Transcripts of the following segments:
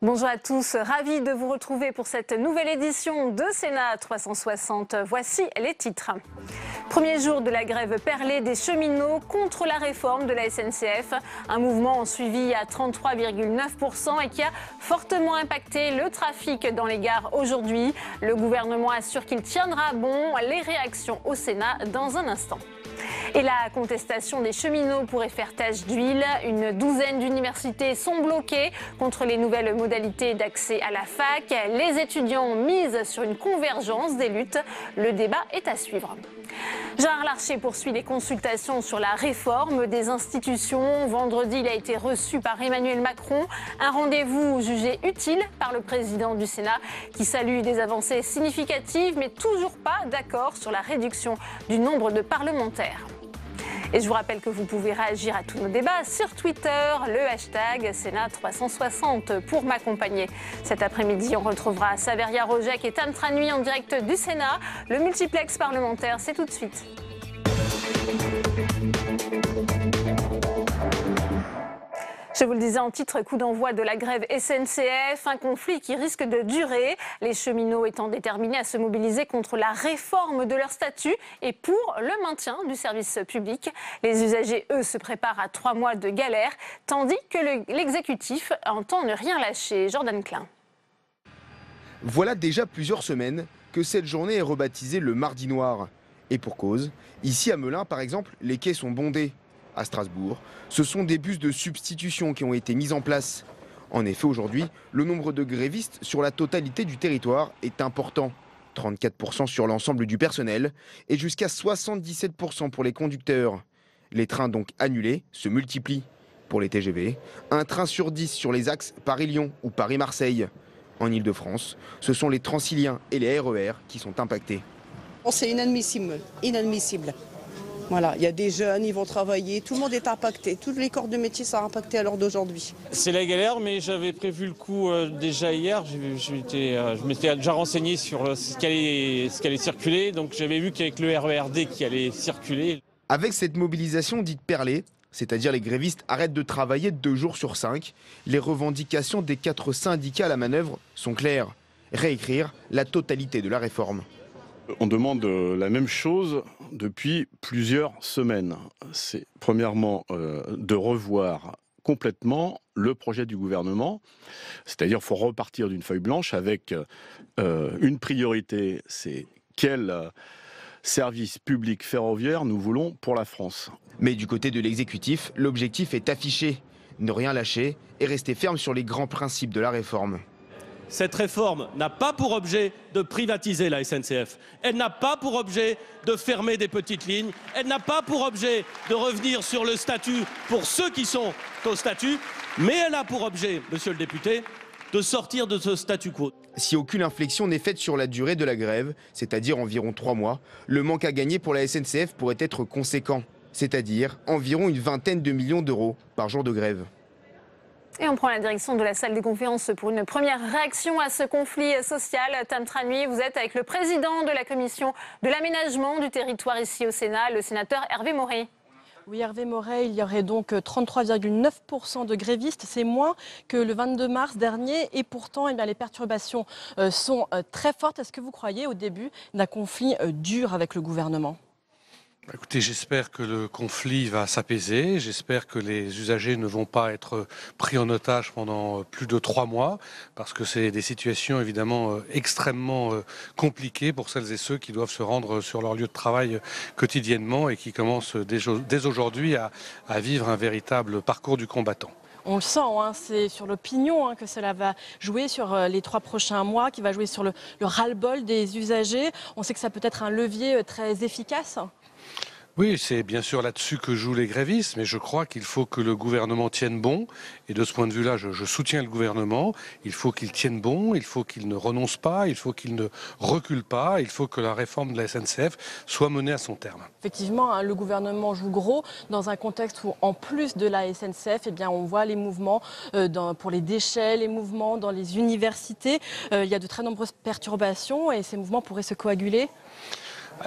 Bonjour à tous, ravi de vous retrouver pour cette nouvelle édition de Sénat 360. Voici les titres. Premier jour de la grève perlée des cheminots contre la réforme de la SNCF. Un mouvement suivi à 33,9% et qui a fortement impacté le trafic dans les gares aujourd'hui. Le gouvernement assure qu'il tiendra bon. Les réactions au Sénat dans un instant. Et la contestation des cheminots pourrait faire tache d'huile. Une douzaine d'universités sont bloquées contre les nouvelles modalités d'accès à la fac. Les étudiants misent sur une convergence des luttes. Le débat est à suivre. Gérard Larcher poursuit les consultations sur la réforme des institutions. Vendredi, il a été reçu par Emmanuel Macron. Un rendez-vous jugé utile par le président du Sénat qui salue des avancées significatives mais toujours pas d'accord sur la réduction du nombre de parlementaires. Et je vous rappelle que vous pouvez réagir à tous nos débats sur Twitter, le hashtag Sénat360 pour m'accompagner. Cet après-midi, on retrouvera Saveria Rojek et Tam Tranui en direct du Sénat. Le multiplex parlementaire, c'est tout de suite. Je vous le disais en titre, coup d'envoi de la grève SNCF, un conflit qui risque de durer. Les cheminots étant déterminés à se mobiliser contre la réforme de leur statut et pour le maintien du service public. Les usagers, eux, se préparent à 3 mois de galère, tandis que l'exécutif entend ne rien lâcher. Jordan Klein. Voilà déjà plusieurs semaines que cette journée est rebaptisée le Mardi Noir. Et pour cause, ici à Melun par exemple, les quais sont bondés. À Strasbourg, ce sont des bus de substitution qui ont été mis en place. En effet, aujourd'hui, le nombre de grévistes sur la totalité du territoire est important. 34% sur l'ensemble du personnel et jusqu'à 77% pour les conducteurs. Les trains donc annulés se multiplient. Pour les TGV, un train sur 10 sur les axes Paris-Lyon ou Paris-Marseille. En Ile-de-France, ce sont les Transiliens et les RER qui sont impactés. C'est inadmissible, inadmissible. Voilà, il y a des jeunes, ils vont travailler, tout le monde est impacté, tous les corps de métier sont impactés à l'heure d'aujourd'hui. C'est la galère, mais j'avais prévu le coup déjà hier, je m'étais déjà renseigné sur ce qui allait circuler, donc j'avais vu qu'avec le RERD qui allait circuler. Avec cette mobilisation dite perlée, c'est-à-dire les grévistes arrêtent de travailler 2 jours sur 5, les revendications des 4 syndicats à la manœuvre sont claires. Réécrire la totalité de la réforme. On demande la même chose depuis plusieurs semaines. C'est premièrement de revoir complètement le projet du gouvernement. C'est-à-dire qu'il faut repartir d'une feuille blanche avec une priorité, c'est quel service public ferroviaire nous voulons pour la France. Mais du côté de l'exécutif, l'objectif est affiché. Ne rien lâcher et rester ferme sur les grands principes de la réforme. Cette réforme n'a pas pour objet de privatiser la SNCF. Elle n'a pas pour objet de fermer des petites lignes. Elle n'a pas pour objet de revenir sur le statut pour ceux qui sont au statut. Mais elle a pour objet, monsieur le député, de sortir de ce statu quo. Si aucune inflexion n'est faite sur la durée de la grève, c'est-à-dire environ 3 mois, le manque à gagner pour la SNCF pourrait être conséquent. C'est-à-dire environ une vingtaine de millions d'euros par jour de grève. Et on prend la direction de la salle des conférences pour une première réaction à ce conflit social. Tam Tranui, vous êtes avec le président de la commission de l'aménagement du territoire ici au Sénat, le sénateur Hervé Maurey. Oui, Hervé Maurey, il y aurait donc 33,9% de grévistes. C'est moins que le 22 mars dernier. Et pourtant, les perturbations sont très fortes. Est-ce que vous croyez au début d'un conflit dur avec le gouvernement ? Écoutez, j'espère que le conflit va s'apaiser, j'espère que les usagers ne vont pas être pris en otage pendant plus de 3 mois, parce que c'est des situations évidemment extrêmement compliquées pour celles et ceux qui doivent se rendre sur leur lieu de travail quotidiennement et qui commencent dès aujourd'hui à vivre un véritable parcours du combattant. On le sent, c'est sur l'opinion que cela va jouer sur les 3 prochains mois, qui va jouer sur le ras-le-bol des usagers. On sait que ça peut être un levier très efficace. Oui, c'est bien sûr là-dessus que jouent les grévistes, mais je crois qu'il faut que le gouvernement tienne bon. Et de ce point de vue-là, je soutiens le gouvernement. Il faut qu'il tienne bon, il faut qu'il ne renonce pas, il faut qu'il ne recule pas, il faut que la réforme de la SNCF soit menée à son terme. Effectivement, hein, le gouvernement joue gros dans un contexte où, en plus de la SNCF, eh bien, on voit les mouvements pour les déchets, les mouvements dans les universités. Il y a de très nombreuses perturbations et ces mouvements pourraient se coaguler.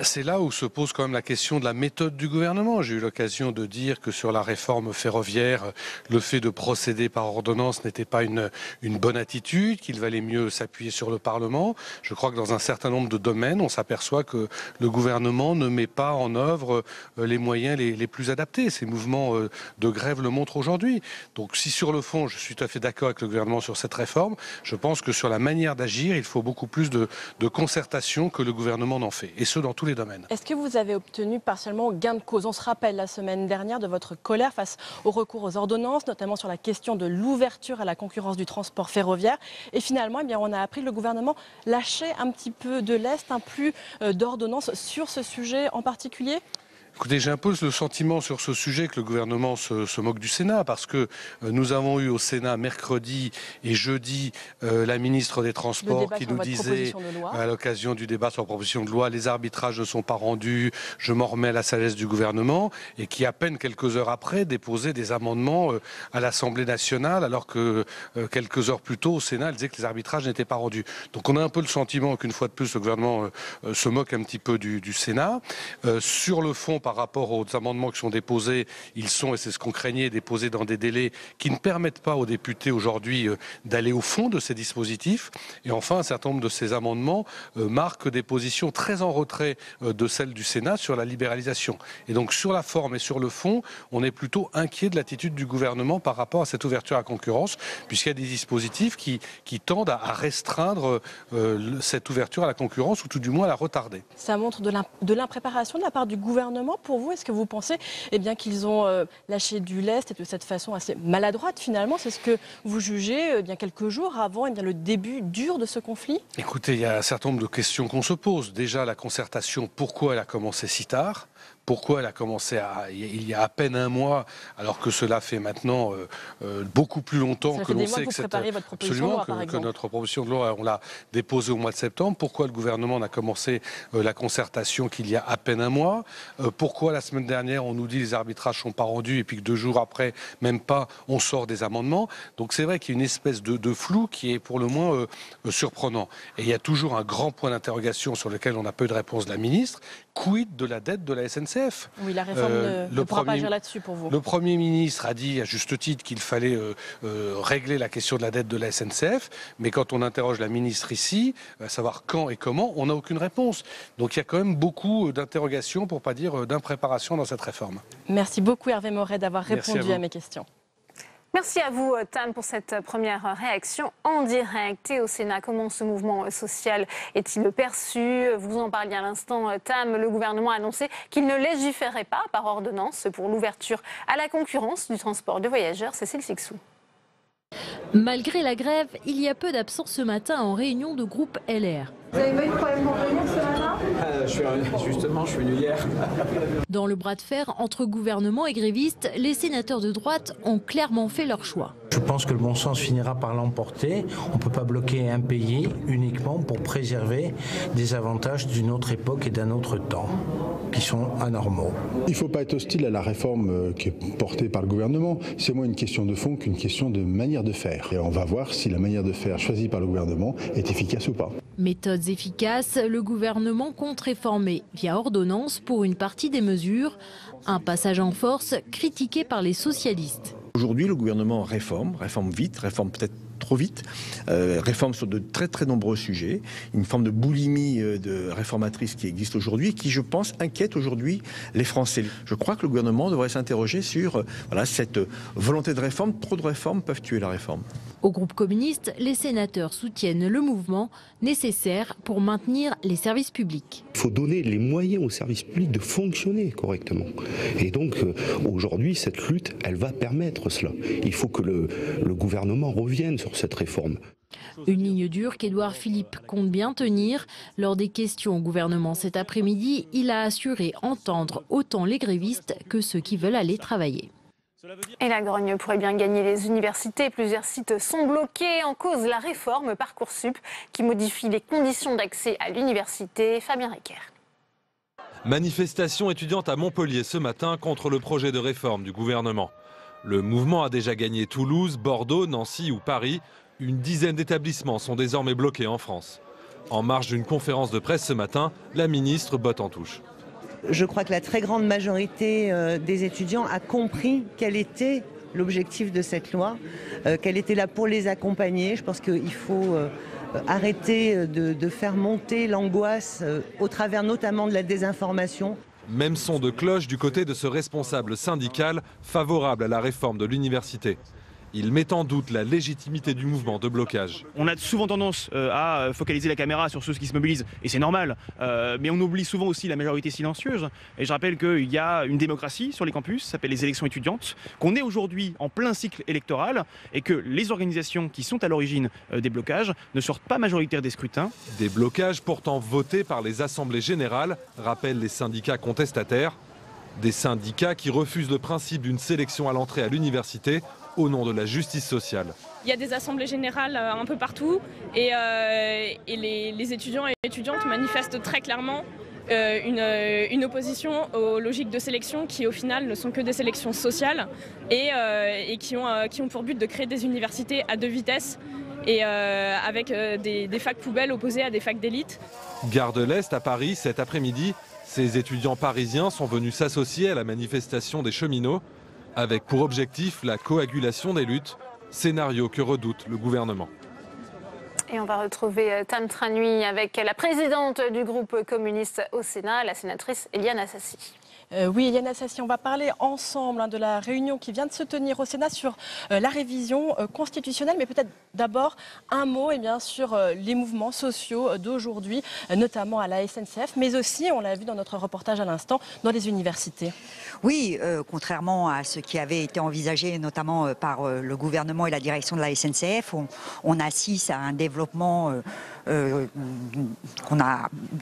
C'est là où se pose quand même la question de la méthode du gouvernement. J'ai eu l'occasion de dire que sur la réforme ferroviaire, le fait de procéder par ordonnance n'était pas une bonne attitude, qu'il valait mieux s'appuyer sur le Parlement. Je crois que dans un certain nombre de domaines, on s'aperçoit que le gouvernement ne met pas en œuvre les moyens les plus adaptés. Ces mouvements de grève le montrent aujourd'hui. Donc si sur le fond, je suis tout à fait d'accord avec le gouvernement sur cette réforme, je pense que sur la manière d'agir, il faut beaucoup plus de concertation que le gouvernement n'en fait. Et ce, dans tous les domaines. Est-ce que vous avez obtenu partiellement gain de cause? On se rappelle la semaine dernière de votre colère face au recours aux ordonnances, notamment sur la question de l'ouverture à la concurrence du transport ferroviaire. Et finalement, eh bien, on a appris que le gouvernement lâchait un petit peu de lest, un plus d'ordonnances sur ce sujet en particulier. Écoutez, j'ai un peu le sentiment sur ce sujet que le gouvernement se moque du Sénat parce que nous avons eu au Sénat mercredi et jeudi la ministre des Transports qui nous disait à l'occasion du débat sur la proposition de loi, les arbitrages ne sont pas rendus, je m'en remets à la sagesse du gouvernement, et qui à peine quelques heures après déposait des amendements à l'Assemblée nationale alors que quelques heures plus tôt au Sénat elle disait que les arbitrages n'étaient pas rendus. Donc on a un peu le sentiment qu'une fois de plus le gouvernement se moque un petit peu du Sénat. Sur le fond, par rapport aux amendements qui sont déposés, ils sont, et c'est ce qu'on craignait, déposés dans des délais qui ne permettent pas aux députés aujourd'hui d'aller au fond de ces dispositifs. Et enfin, un certain nombre de ces amendements marquent des positions très en retrait de celles du Sénat sur la libéralisation. Et donc sur la forme et sur le fond, on est plutôt inquiet de l'attitude du gouvernement par rapport à cette ouverture à la concurrence, puisqu'il y a des dispositifs qui tendent à restreindre cette ouverture à la concurrence, ou tout du moins à la retarder. Ça montre de l'impréparation de la part du gouvernement. Pour vous, est-ce que vous pensez qu'ils ont lâché du lest et de cette façon assez maladroite finalement? C'est ce que vous jugez bien quelques jours avant le début dur de ce conflit? Écoutez, il y a un certain nombre de questions qu'on se pose. Déjà, la concertation, pourquoi elle a commencé si tard? Pourquoi elle a commencé il y a à peine un mois, alors que cela fait maintenant beaucoup plus longtemps que l'on sait que notre proposition de loi, on l'a déposée au mois de septembre. Pourquoi le gouvernement n'a commencé la concertation qu'il y a à peine un mois? Pourquoi la semaine dernière, on nous dit les arbitrages ne sont pas rendus et puis que 2 jours après, même pas, on sort des amendements? Donc c'est vrai qu'il y a une espèce de flou qui est pour le moins surprenant. Et il y a toujours un grand point d'interrogation sur lequel on n'a pas eu de réponse de la ministre. Quid de la dette de la SNCF? Oui, la réforme ne pourra pas agir là-dessus pour vous. Le Premier ministre a dit à juste titre qu'il fallait régler la question de la dette de la SNCF, mais quand on interroge la ministre ici, à savoir quand et comment, on n'a aucune réponse. Donc il y a quand même beaucoup d'interrogations, pour ne pas dire d'impréparation dans cette réforme. Merci beaucoup Hervé Moret d'avoir répondu à mes questions. Merci à vous, Tam, pour cette première réaction en direct. Et au Sénat, comment ce mouvement social est-il perçu? Vous en parliez à l'instant, Tam. Le gouvernement a annoncé qu'il ne légiférait pas par ordonnance pour l'ouverture à la concurrence du transport de voyageurs. Cécile Sixou. Malgré la grève, il y a peu d'absence ce matin en réunion de groupe LR. Vous avez pas eu de problème pour venir ce matin? Je suis venu hier. Dans le bras de fer entre gouvernement et grévistes, les sénateurs de droite ont clairement fait leur choix. Je pense que le bon sens finira par l'emporter. On ne peut pas bloquer un pays uniquement pour préserver des avantages d'une autre époque et d'un autre temps, qui sont anormaux. Il ne faut pas être hostile à la réforme qui est portée par le gouvernement. C'est moins une question de fond qu'une question de manière de faire. Et on va voir si la manière de faire choisie par le gouvernement est efficace ou pas. Méthodes efficaces, le gouvernement compte réformer via ordonnance pour une partie des mesures. Un passage en force critiqué par les socialistes. Aujourd'hui, le gouvernement réforme vite, réforme peut-être trop vite, réforme sur de très très nombreux sujets, une forme de boulimie de réformatrice qui existe aujourd'hui et qui, je pense, inquiète aujourd'hui les Français. Je crois que le gouvernement devrait s'interroger sur cette volonté de réforme. Trop de réformes peuvent tuer la réforme. Au groupe communiste, les sénateurs soutiennent le mouvement nécessaire pour maintenir les services publics. Il faut donner les moyens aux services publics de fonctionner correctement. Et donc aujourd'hui, cette lutte, elle va permettre cela. Il faut que le gouvernement revienne sur cette réforme. Une ligne dure qu'Édouard Philippe compte bien tenir. Lors des questions au gouvernement cet après-midi, il a assuré entendre autant les grévistes que ceux qui veulent aller travailler. Et la grogne pourrait bien gagner les universités. Plusieurs sites sont bloqués. En cause, la réforme Parcoursup qui modifie les conditions d'accès à l'université. Fabien Recker. Manifestation étudiante à Montpellier ce matin contre le projet de réforme du gouvernement. Le mouvement a déjà gagné Toulouse, Bordeaux, Nancy ou Paris. Une dizaine d'établissements sont désormais bloqués en France. En marge d'une conférence de presse ce matin, la ministre botte en touche. Je crois que la très grande majorité des étudiants a compris quel était l'objectif de cette loi, qu'elle était là pour les accompagner. Je pense qu'il faut arrêter de faire monter l'angoisse au travers notamment de la désinformation. Même son de cloche du côté de ce responsable syndical favorable à la réforme de l'université. Il met en doute la légitimité du mouvement de blocage. On a souvent tendance à focaliser la caméra sur ceux qui se mobilisent, et c'est normal, mais on oublie souvent aussi la majorité silencieuse. Et je rappelle qu'il y a une démocratie sur les campus, ça s'appelle les élections étudiantes, qu'on est aujourd'hui en plein cycle électoral, et que les organisations qui sont à l'origine des blocages ne sortent pas majoritaires des scrutins. Des blocages pourtant votés par les assemblées générales, rappellent les syndicats contestataires. Des syndicats qui refusent le principe d'une sélection à l'entrée à l'université au nom de la justice sociale. Il y a des assemblées générales un peu partout et les étudiants et étudiantes manifestent très clairement une opposition aux logiques de sélection qui au final ne sont que des sélections sociales et qui ont pour but de créer des universités à deux vitesses et avec des facs poubelles opposées à des facs d'élite. Gare de l'Est à Paris cet après-midi, ces étudiants parisiens sont venus s'associer à la manifestation des cheminots avec pour objectif la coagulation des luttes, scénario que redoute le gouvernement. Et on va retrouver Tam Tranui avec la présidente du groupe communiste au Sénat, la sénatrice Éliane Assassi. Oui, Éliane Assassi, on va parler ensemble de la réunion qui vient de se tenir au Sénat sur la révision constitutionnelle, mais peut-être d'abord un mot sur les mouvements sociaux d'aujourd'hui, notamment à la SNCF, mais aussi, on l'a vu dans notre reportage à l'instant, dans les universités. Oui, contrairement à ce qui avait été envisagé notamment par le gouvernement et la direction de la SNCF, on assiste à un développement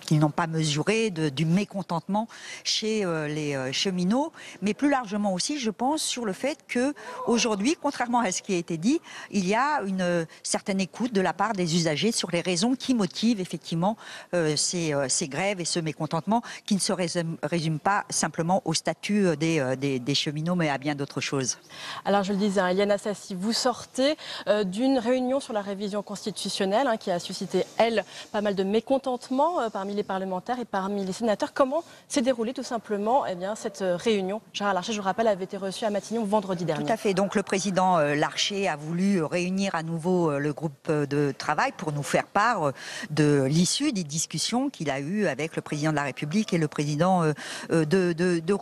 qu'ils n'ont pas mesuré, du mécontentement chez les cheminots, mais plus largement aussi, je pense, sur le fait que aujourd'hui, contrairement à ce qui a été dit, il y a une certaine écoute de la part des usagers sur les raisons qui motivent effectivement ces grèves et ce mécontentement qui ne se résume pas simplement au statut des cheminots, mais à bien d'autres choses. Alors, je le disais, Éliane Assassi, vous sortez d'une réunion sur la révision constitutionnelle qui a suscité, elle, pas mal de mécontentement parmi les parlementaires et parmi les sénateurs. Comment s'est déroulée tout simplement cette réunion? Gérard Larcher, je vous rappelle, avait été reçu à Matignon vendredi dernier. Tout à fait. Donc le président Larcher a voulu réunir à nouveau le groupe de travail pour nous faire part de l'issue des discussions qu'il a eues avec le président de la République et le président de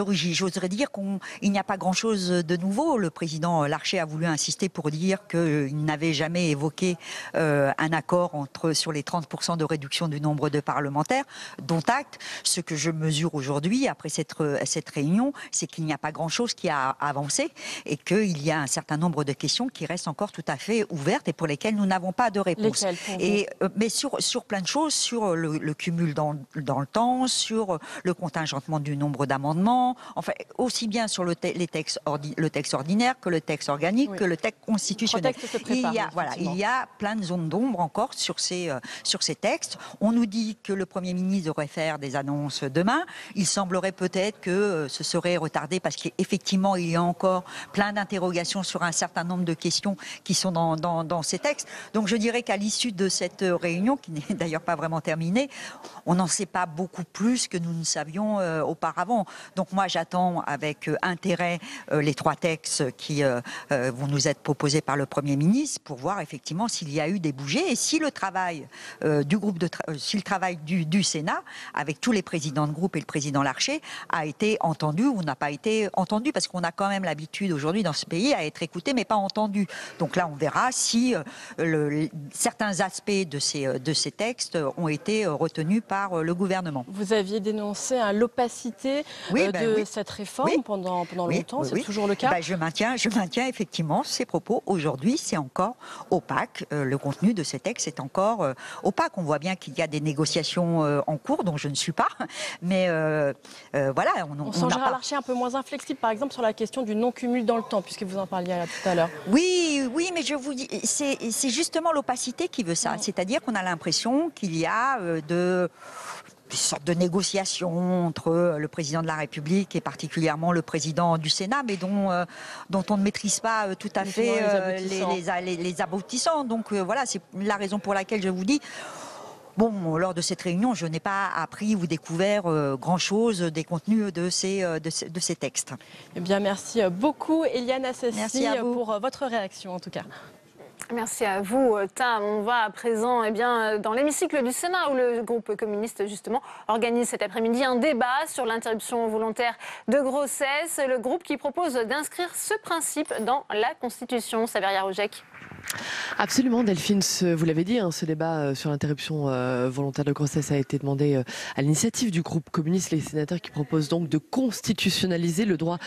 Rugy. J'oserais dire qu'il n'y a pas grand-chose de nouveau. Le président Larcher a voulu insister pour dire qu'il n'avait jamais évoqué un accord sur les 30% de réduction du nombre de parlementaires, dont acte. Ce que je mesure aujourd'hui, après cette réunion, c'est qu'il n'y a pas grand-chose qui a avancé et qu'il y a un certain nombre de questions qui restent encore tout à fait ouvertes et pour lesquelles nous n'avons pas de réponse. Mais sur plein de choses, sur le cumul dans le temps, sur le contingentement du nombre d'amendements, enfin aussi bien sur le texte ordinaire que le texte organique, que le texte constitutionnel. Il y a plein de zones d'ombre encore sur ces textes. On nous dit que le Premier ministre devrait faire des annonces demain. Il semblerait peut-être que ce serait retardé parce qu'effectivement, il y a encore plein d'interrogations sur un certain nombre de questions qui sont dans ces textes. Donc je dirais qu'à l'issue de cette réunion, qui n'est d'ailleurs pas vraiment terminée, on n'en sait pas beaucoup plus que nous ne savions auparavant. Donc moi, j'attends avec intérêt les 3 textes qui vont nous être proposés par le Premier ministre pour voir effectivement s'il y a eu des bougées et si le travail si le travail du Sénat, avec tous les présidents de groupe et le président Larcher, a été entendu ou n'a pas été entendu, parce qu'on a quand même l'habitude aujourd'hui dans ce pays à être écouté mais pas entendu. Donc là, on verra si certains aspects de ces textes ont été retenus par le gouvernement. Vous aviez dénoncé l'opacité cette réforme pendant longtemps, c'est toujours le cas. Je maintiens effectivement ces propos. Aujourd'hui, c'est encore opaque. Le contenu de ces textes est encore opaque. On voit bien qu'il y a des négociations en cours, dont je ne suis pas. Mais voilà. On sent Gérard Larcher un peu moins inflexible, par exemple, sur la question du non-cumul dans le temps, puisque vous en parliez tout à l'heure. Oui, mais je vous dis, c'est justement l'opacité qui veut ça. C'est-à-dire qu'on a l'impression qu'il y a des sortes de négociations entre le président de la République et particulièrement le président du Sénat, mais dont on ne maîtrise pas tout à fait les aboutissants. Donc voilà, c'est la raison pour laquelle je vous dis, lors de cette réunion, je n'ai pas appris ou découvert grand-chose des contenus de ces textes. Eh bien, merci beaucoup, Éliane Assassi, pour votre réaction, en tout cas. Merci à vous, Tam. On va à présent dans l'hémicycle du Sénat, où le groupe communiste, justement, organise cet après-midi un débat sur l'interruption volontaire de grossesse. Le groupe qui propose d'inscrire ce principe dans la Constitution. Saveria Rougec. Absolument, Delphine, vous l'avez dit, ce débat sur l'interruption volontaire de grossesse a été demandé à l'initiative du groupe communiste, les sénateurs qui proposent donc de constitutionnaliser le droit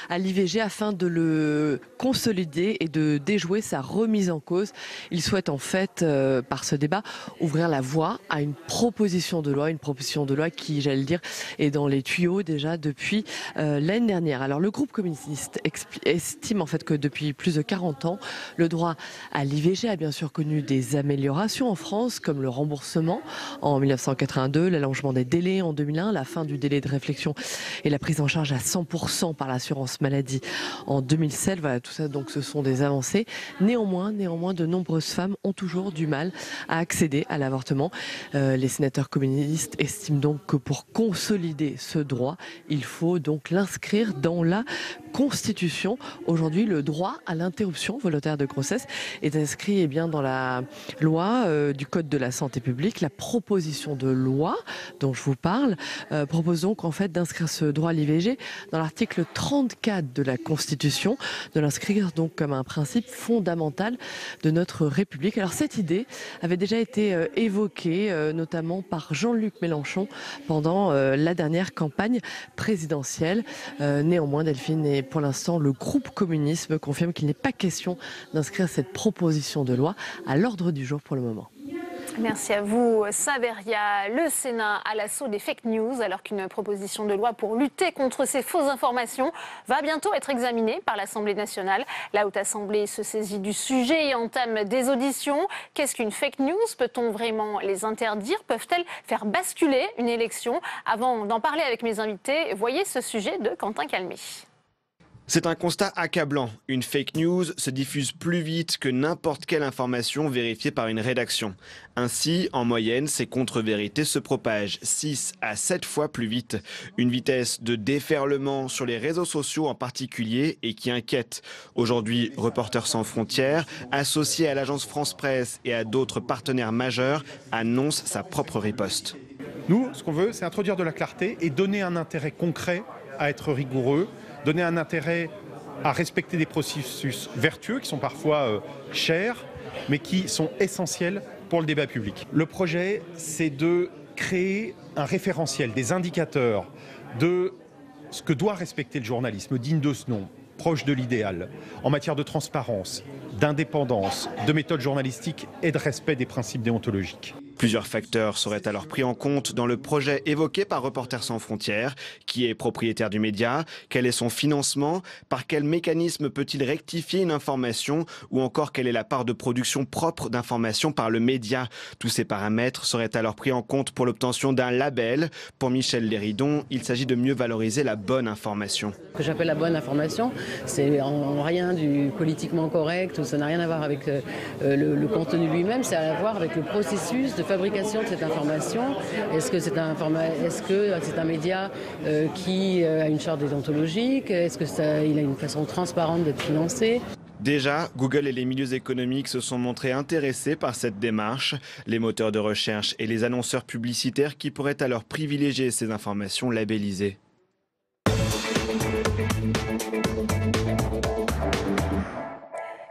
à l'IVG afin de le consolider et de déjouer sa remise en cause. Ils souhaitent en fait, par ce débat, ouvrir la voie à une proposition de loi qui, j'allais le dire, est dans les tuyaux déjà depuis l'année dernière. Alors le groupe communiste estime en fait que depuis plus de 40 ans, le droit à l'IVG a bien sûr connu des améliorations en France, comme le remboursement en 1982, l'allongement des délais en 2001, la fin du délai de réflexion et la prise en charge à 100% par l'assurance maladie en 2007. Voilà, tout ça, donc, ce sont des avancées. Néanmoins, de nombreuses femmes ont toujours du mal à accéder à l'avortement. Les sénateurs communistes estiment donc que pour consolider ce droit, il faut donc l'inscrire dans la Constitution. Aujourd'hui, le droit à l'interruption volontaire de grossesse est inscrit dans la loi du Code de la santé publique. La proposition de loi dont je vous parle propose donc en fait d'inscrire ce droit à l'IVG dans l'article 34 de la Constitution, de l'inscrire donc comme un principe fondamental de notre République. Alors cette idée avait déjà été évoquée notamment par Jean-Luc Mélenchon pendant la dernière campagne présidentielle. Néanmoins, Delphine, et pour l'instant, le groupe communiste me confirme qu'il n'est pas question d'inscrire cette proposition de loi à l'ordre du jour pour le moment. Merci à vous, Saveria. Le Sénat à l'assaut des fake news, alors qu'une proposition de loi pour lutter contre ces fausses informations va bientôt être examinée par l'Assemblée nationale. La Haute Assemblée se saisit du sujet et entame des auditions. Qu'est-ce qu'une fake news? Peut-on vraiment les interdire? Peuvent-elles faire basculer une élection? Avant d'en parler avec mes invités, voyez ce sujet de Quentin Calmé. C'est un constat accablant. Une fake news se diffuse plus vite que n'importe quelle information vérifiée par une rédaction. Ainsi, en moyenne, ces contre-vérités se propagent 6 à 7 fois plus vite. Une vitesse de déferlement sur les réseaux sociaux en particulier et qui inquiète. Aujourd'hui, Reporters sans frontières, associé à l'agence France Presse et à d'autres partenaires majeurs, annonce sa propre riposte. Nous, ce qu'on veut, c'est introduire de la clarté et donner un intérêt concret à être rigoureux, donner un intérêt à respecter des processus vertueux qui sont parfois chers, mais qui sont essentiels pour le débat public. Le projet, c'est de créer un référentiel, des indicateurs de ce que doit respecter le journalisme digne de ce nom, proche de l'idéal, en matière de transparence, d'indépendance, de méthode journalistique et de respect des principes déontologiques. Plusieurs facteurs seraient alors pris en compte dans le projet évoqué par Reporters sans frontières. Qui est propriétaire du média? Quel est son financement? Par quel mécanisme peut-il rectifier une information? Ou encore quelle est la part de production propre d'informations par le média? Tous ces paramètres seraient alors pris en compte pour l'obtention d'un label. Pour Michel Léridon, il s'agit de mieux valoriser la bonne information. Ce que j'appelle la bonne information, c'est en rien du politiquement correct, ça n'a rien à voir avec le contenu lui-même, c'est à voir avec le processus de fabrication de cette information. Est-ce que c'est un média qui a une charte déontologique? Est-ce qu'il a une façon transparente d'être financé? Déjà, Google et les milieux économiques se sont montrés intéressés par cette démarche. Les moteurs de recherche et les annonceurs publicitaires qui pourraient alors privilégier ces informations labellisées.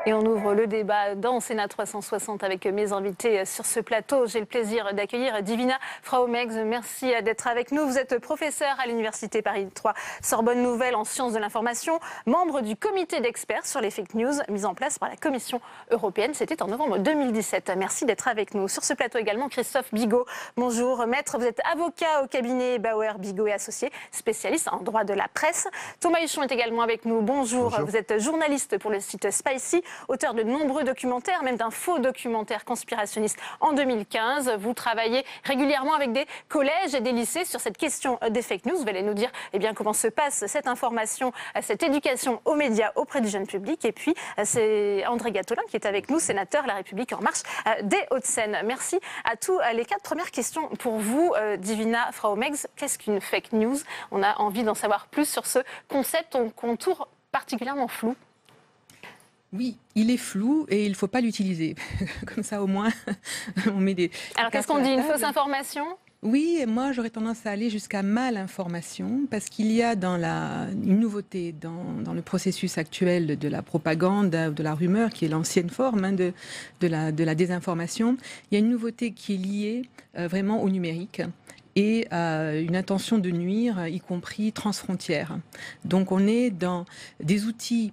Et on ouvre le débat dans Sénat 360 avec mes invités sur ce plateau. J'ai le plaisir d'accueillir Divina Frau-Meggs. Merci d'être avec nous. Vous êtes professeur à l'Université Paris 3 Sorbonne Nouvelle en sciences de l'information, membre du comité d'experts sur les fake news mis en place par la Commission européenne. C'était en novembre 2017. Merci d'être avec nous. Sur ce plateau également, Christophe Bigot. Bonjour maître, vous êtes avocat au cabinet Bauer, Bigot et Associés, spécialiste en droit de la presse. Thomas Huchon est également avec nous. Bonjour. Vous êtes journaliste pour le site Spicy, auteur de nombreux documentaires, même d'un faux documentaire conspirationniste en 2015. Vous travaillez régulièrement avec des collèges et des lycées sur cette question des fake news. Vous allez nous dire comment se passe cette information, cette éducation aux médias auprès du jeune public. Et puis, c'est André Gattolin qui est avec nous, sénateur La République En Marche des Hauts-de-Seine. Merci à tous les quatre. Première question pour vous, Divina Frau-Meggs. Qu'est-ce qu'une fake news? On a envie d'en savoir plus sur ce concept au contour particulièrement flou. Oui, il est flou et il ne faut pas l'utiliser. Comme ça, au moins, on met des... Alors, qu'est-ce qu'on dit? Une fausse information? Oui, et moi, j'aurais tendance à aller jusqu'à malinformation, parce qu'il y a une nouveauté dans le processus actuel de la propagande, de la rumeur, qui est l'ancienne forme de la désinformation. Il y a une nouveauté qui est liée vraiment au numérique et une intention de nuire, y compris transfrontière. Donc on est dans des outils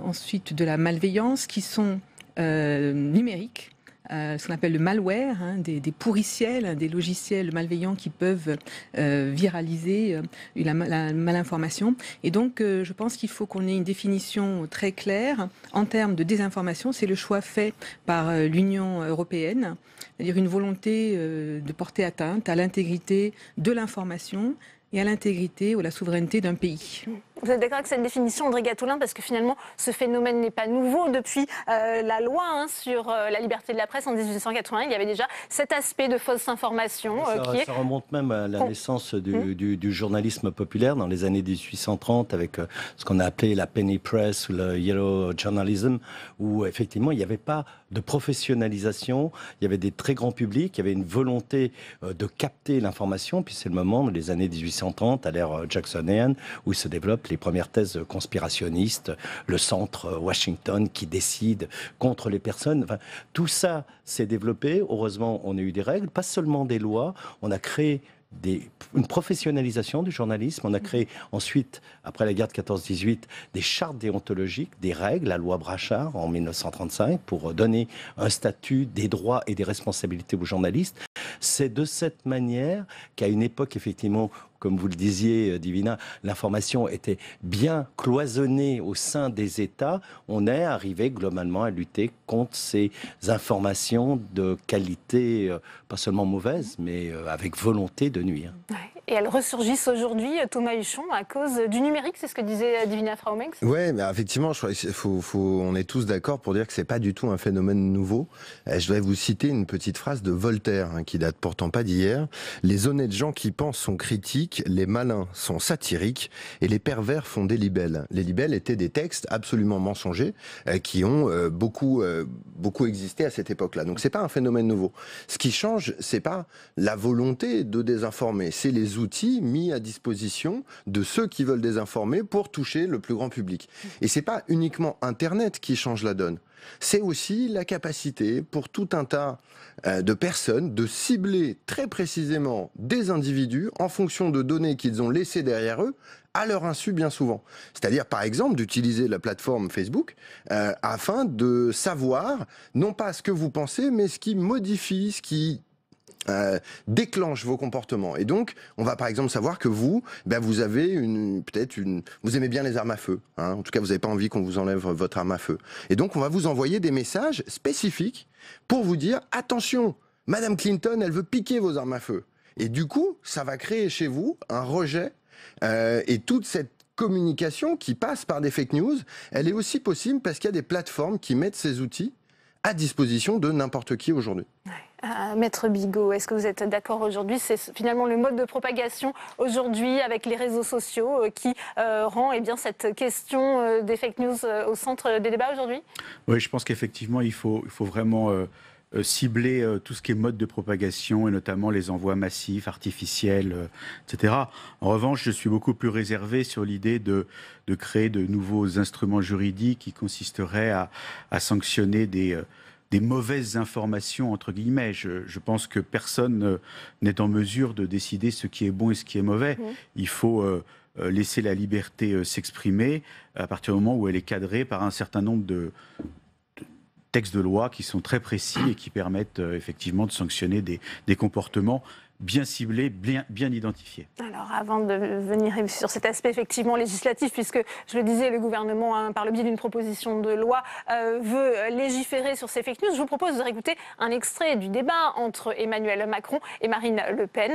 ensuite de la malveillance qui sont numériques, ce qu'on appelle le malware, des pourriciels, des logiciels malveillants qui peuvent viraliser la malinformation. Et donc je pense qu'il faut qu'on ait une définition très claire en termes de désinformation. C'est le choix fait par l'Union européenne, c'est-à-dire une volonté de porter atteinte à l'intégrité de l'information et à l'intégrité ou à la souveraineté d'un pays. Vous êtes d'accord avec cette définition, André Gattolin, parce que finalement, ce phénomène n'est pas nouveau. Depuis la loi sur la liberté de la presse en 1881, il y avait déjà cet aspect de fausse information. Ça remonte même à la naissance du journalisme populaire dans les années 1830, avec ce qu'on a appelé la penny press ou le yellow journalism, où effectivement, il n'y avait pas de professionnalisation, il y avait des très grands publics, il y avait une volonté de capter l'information, puis c'est le moment, les années 1830, à l'ère jacksonienne, où se développent les premières thèses conspirationnistes, le centre Washington qui décide contre les personnes. Enfin, tout ça s'est développé. Heureusement, on a eu des règles, pas seulement des lois. On a créé une professionnalisation du journalisme. On a créé ensuite, après la guerre de 14-18, des chartes déontologiques, des règles, la loi Brachard en 1935, pour donner un statut, des droits et des responsabilités aux journalistes. C'est de cette manière qu'à une époque, effectivement, comme vous le disiez, Divina, l'information était bien cloisonnée au sein des États. On est arrivé globalement à lutter contre ces informations de qualité, pas seulement mauvaise, mais avec volonté de nuire. Ouais. Et elles ressurgissent aujourd'hui, Thomas Huchon, à cause du numérique, c'est ce que disait Divina Frau-Meggs. Oui, mais effectivement, je crois on est tous d'accord pour dire que c'est pas du tout un phénomène nouveau. Je dois vous citer une petite phrase de Voltaire, qui date pourtant pas d'hier. Les honnêtes gens qui pensent sont critiques, les malins sont satiriques et les pervers font des libelles. Les libelles étaient des textes absolument mensongers qui ont beaucoup existé à cette époque-là. Donc c'est pas un phénomène nouveau. Ce qui change, c'est pas la volonté de désinformer, c'est les outils mis à disposition de ceux qui veulent désinformer pour toucher le plus grand public. Et c'est pas uniquement Internet qui change la donne. C'est aussi la capacité pour tout un tas de personnes de cibler très précisément des individus en fonction de données qu'ils ont laissées derrière eux, à leur insu bien souvent. C'est-à-dire, par exemple, d'utiliser la plateforme Facebook afin de savoir, non pas ce que vous pensez, mais ce qui modifie, ce qui déclenche vos comportements. Et donc, on va par exemple savoir que vous avez vous aimez bien les armes à feu. En tout cas, vous n'avez pas envie qu'on vous enlève votre arme à feu. Et donc, on va vous envoyer des messages spécifiques pour vous dire « Attention, Madame Clinton, elle veut piquer vos armes à feu. » Et du coup, ça va créer chez vous un rejet et toute cette communication qui passe par des fake news, elle est aussi possible parce qu'il y a des plateformes qui mettent ces outils à disposition de n'importe qui aujourd'hui. Ouais. Maître Bigot, est-ce que vous êtes d'accord aujourd'hui? C'est finalement le mode de propagation aujourd'hui avec les réseaux sociaux qui rend cette question des fake news au centre des débats aujourd'hui? Oui, je pense qu'effectivement, il faut vraiment cibler tout ce qui est mode de propagation et notamment les envois massifs, artificiels, etc. En revanche, je suis beaucoup plus réservé sur l'idée de créer de nouveaux instruments juridiques qui consisteraient à sanctionner des mauvaises informations, entre guillemets. Je pense que personne n'est en mesure de décider ce qui est bon et ce qui est mauvais. Il faut laisser la liberté s'exprimer à partir du moment où elle est cadrée par un certain nombre de textes de loi qui sont très précis et qui permettent effectivement de sanctionner des comportements bien ciblés, bien identifiés. Alors, avant de venir sur cet aspect effectivement législatif, puisque je le disais, le gouvernement, par le biais d'une proposition de loi, veut légiférer sur ces fake news, je vous propose de réécouter un extrait du débat entre Emmanuel Macron et Marine Le Pen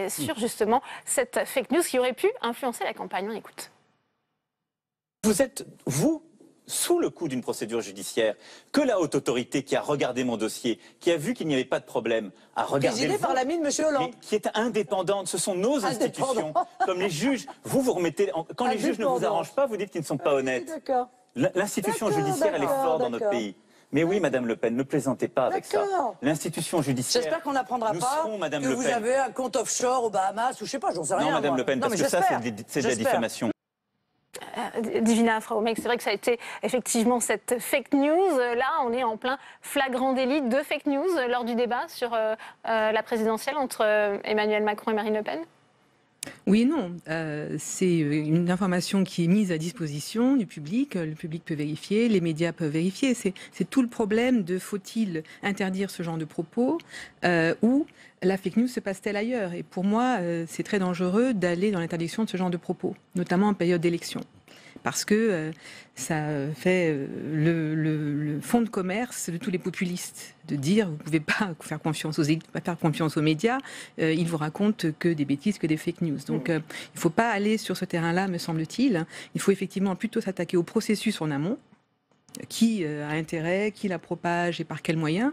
sur justement cette fake news qui aurait pu influencer la campagne. On écoute. Vous êtes, vous, sous le coup d'une procédure judiciaire, que la haute autorité qui a regardé mon dossier, qui a vu qu'il n'y avait pas de problème, a regardé présidée par l'ami de M. Hollande. Qui est indépendante, ce sont nos institutions, comme les juges. Vous remettez, quand les juges ne vous arrangent pas, vous dites qu'ils ne sont pas honnêtes. L'institution judiciaire, elle est forte dans notre pays. Mais oui, Madame Le Pen, ne plaisantez pas avec ça. L'institution judiciaire. J'espère qu'on n'apprendra pas Madame que Le vous Pen. avez un compte offshore aux Bahamas ou je sais pas, j'en sais rien. Non, Madame Le Pen, parce que ça, c'est de la diffamation. Divina Fraumeck, c'est vrai que ça a été effectivement cette fake news. Là, on est en plein flagrant délit de fake news lors du débat sur la présidentielle entre Emmanuel Macron et Marine Le Pen. Oui et non. C'est une information qui est mise à disposition du public. Le public peut vérifier, les médias peuvent vérifier. C'est tout le problème de faut-il interdire ce genre de propos ou la fake news se passe-t-elle ailleurs? Et pour moi, c'est très dangereux d'aller dans l'interdiction de ce genre de propos, notamment en période d'élection. Parce que ça fait le fonds de commerce de tous les populistes, de dire vous ne pouvez pas faire confiance aux élites, pas faire confiance aux médias, ils vous racontent que des bêtises, que des fake news. Donc il ne faut pas aller sur ce terrain-là, me semble-t-il. Il faut effectivement plutôt s'attaquer au processus en amont, qui a intérêt, qui la propage et par quels moyens.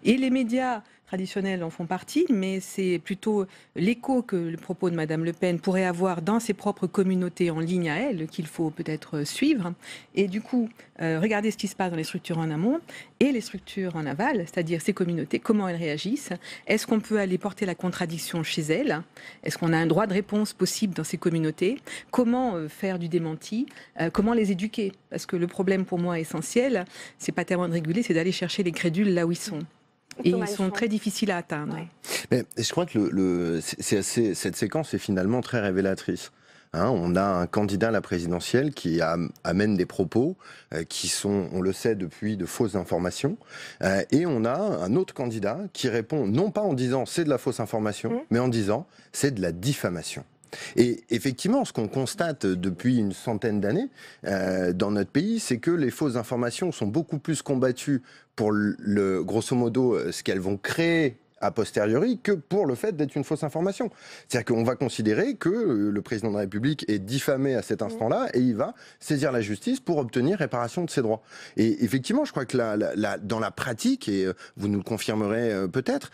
Et les médias traditionnels en font partie, mais c'est plutôt l'écho que le propos de Madame Le Pen pourrait avoir dans ses propres communautés en ligne à elle qu'il faut peut-être suivre. Et du coup, regarder ce qui se passe dans les structures en amont et les structures en aval, c'est-à-dire ces communautés, comment elles réagissent. Est-ce qu'on peut aller porter la contradiction chez elles? Est-ce qu'on a un droit de réponse possible dans ces communautés? Comment faire du démenti? Comment les éduquer? Parce que le problème pour moi essentiel, c'est pas tellement de réguler, c'est d'aller chercher les crédules là où ils sont. Et ils sont très difficiles à atteindre. Mais je crois que cette séquence est finalement très révélatrice. On a un candidat à la présidentielle qui amène des propos qui sont, on le sait depuis, de fausses informations. Et on a un autre candidat qui répond non pas en disant c'est de la fausse information, mais en disant c'est de la diffamation. Et effectivement, ce qu'on constate depuis une centaine d'années dans notre pays, c'est que les fausses informations sont beaucoup plus combattues pour grosso modo ce qu'elles vont créer a posteriori que pour le fait d'être une fausse information. C'est-à-dire qu'on va considérer que le président de la République est diffamé à cet instant-là et il va saisir la justice pour obtenir réparation de ses droits. Et effectivement, je crois que dans la pratique, et vous nous le confirmerez peut-être,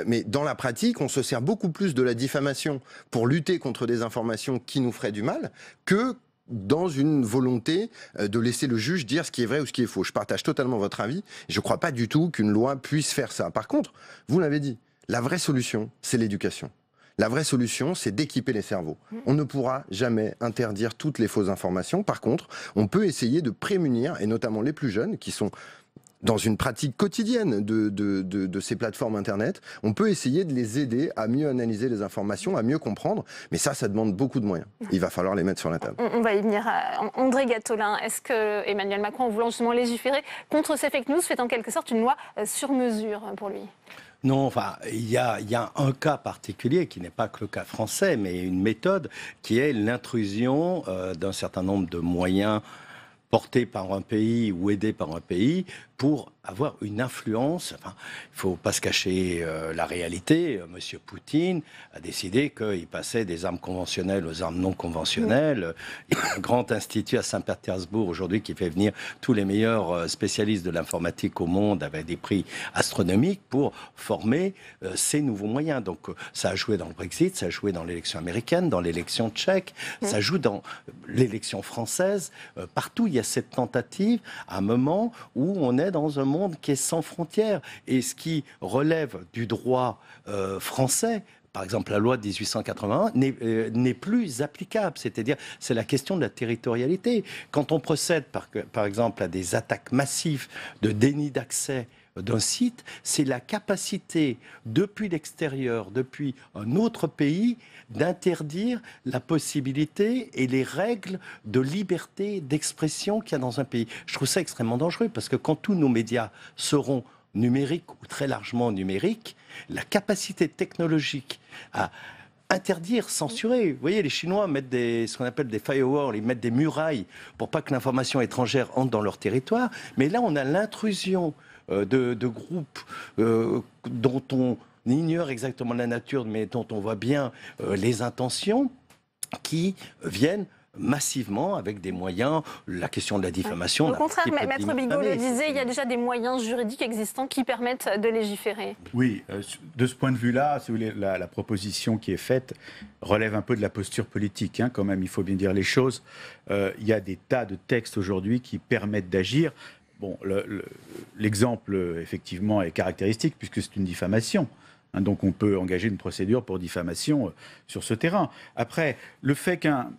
mais dans la pratique, on se sert beaucoup plus de la diffamation pour lutter contre des informations qui nous feraient du mal que dans une volonté de laisser le juge dire ce qui est vrai ou ce qui est faux. Je partage totalement votre avis. Je ne crois pas du tout qu'une loi puisse faire ça. Par contre, vous l'avez dit, la vraie solution, c'est l'éducation. La vraie solution, c'est d'équiper les cerveaux. On ne pourra jamais interdire toutes les fausses informations. Par contre, on peut essayer de prémunir, et notamment les plus jeunes, qui sont dans une pratique quotidienne de ces plateformes Internet, on peut essayer de les aider à mieux analyser les informations, à mieux comprendre. Mais ça demande beaucoup de moyens. Il va falloir les mettre sur la table. On va y venir. André Gattolin, est-ce que Emmanuel Macron, en voulant justement légiférer contre ces fake news, fait en quelque sorte une loi sur mesure pour lui ? Non, enfin, il y a un cas particulier qui n'est pas que le cas français, mais une méthode qui est l'intrusion d'un certain nombre de moyens portés par un pays ou aidés par un pays pour avoir une influence. Enfin, il ne faut pas se cacher la réalité. Monsieur Poutine a décidé qu'il passait des armes conventionnelles aux armes non conventionnelles. Il y a un grand institut à Saint-Pétersbourg aujourd'hui qui fait venir tous les meilleurs spécialistes de l'informatique au monde avec des prix astronomiques pour former ces nouveaux moyens. Donc ça a joué dans le Brexit, ça a joué dans l'élection américaine, dans l'élection tchèque, ça joue dans l'élection française. Partout, il y a cette tentative à un moment où on est dans un monde qui est sans frontières. Et ce qui relève du droit français, par exemple, la loi de 1881 n'est plus applicable. C'est-à-dire, c'est la question de la territorialité. Quand on procède, par exemple, à des attaques massives de déni d'accès d'un site, c'est la capacité, depuis l'extérieur, depuis un autre pays, d'interdire la possibilité et les règles de liberté d'expression qu'il y a dans un pays. Je trouve ça extrêmement dangereux, parce que quand tous nos médias seront numériques ou très largement numériques, la capacité technologique à interdire, censurer. Vous voyez, les Chinois mettent ce qu'on appelle des firewalls, ils mettent des murailles pour pas que l'information étrangère entre dans leur territoire. Mais là, on a l'intrusion de groupes dont on ignore exactement la nature, mais dont on voit bien les intentions, qui viennent massivement avec des moyens, la question de la diffamation. Au contraire, Maître Bigot le disait, il y a déjà des moyens juridiques existants qui permettent de légiférer. Oui, de ce point de vue-là, si vous voulez, la proposition qui est faite relève un peu de la posture politique, hein, quand même, il faut bien dire les choses. Il y a des tas de textes aujourd'hui qui permettent d'agir. Bon, l'exemple, effectivement, est caractéristique puisque c'est une diffamation. Donc on peut engager une procédure pour diffamation sur ce terrain. Après, le fait qu'un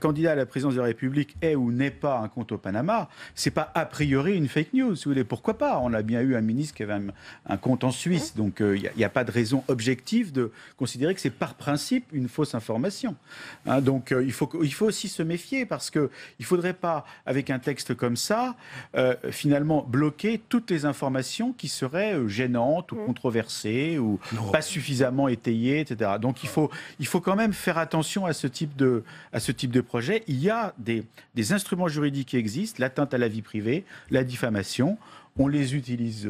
candidat à la présidence de la République ait ou n'ait pas un compte au Panama, c'est pas a priori une fake news. Si vous voulez. Pourquoi pas? On a bien eu un ministre qui avait un compte en Suisse. Donc il n'y a pas de raison objective de considérer que c'est par principe une fausse information. Hein, donc il faut aussi se méfier, parce qu'il ne faudrait pas, avec un texte comme ça, finalement bloquer toutes les informations qui seraient gênantes ou controversées ou pas suffisamment étayé, etc. Donc il faut quand même faire attention à ce type de projet. Il y a des instruments juridiques qui existent, l'atteinte à la vie privée, la diffamation. On les utilise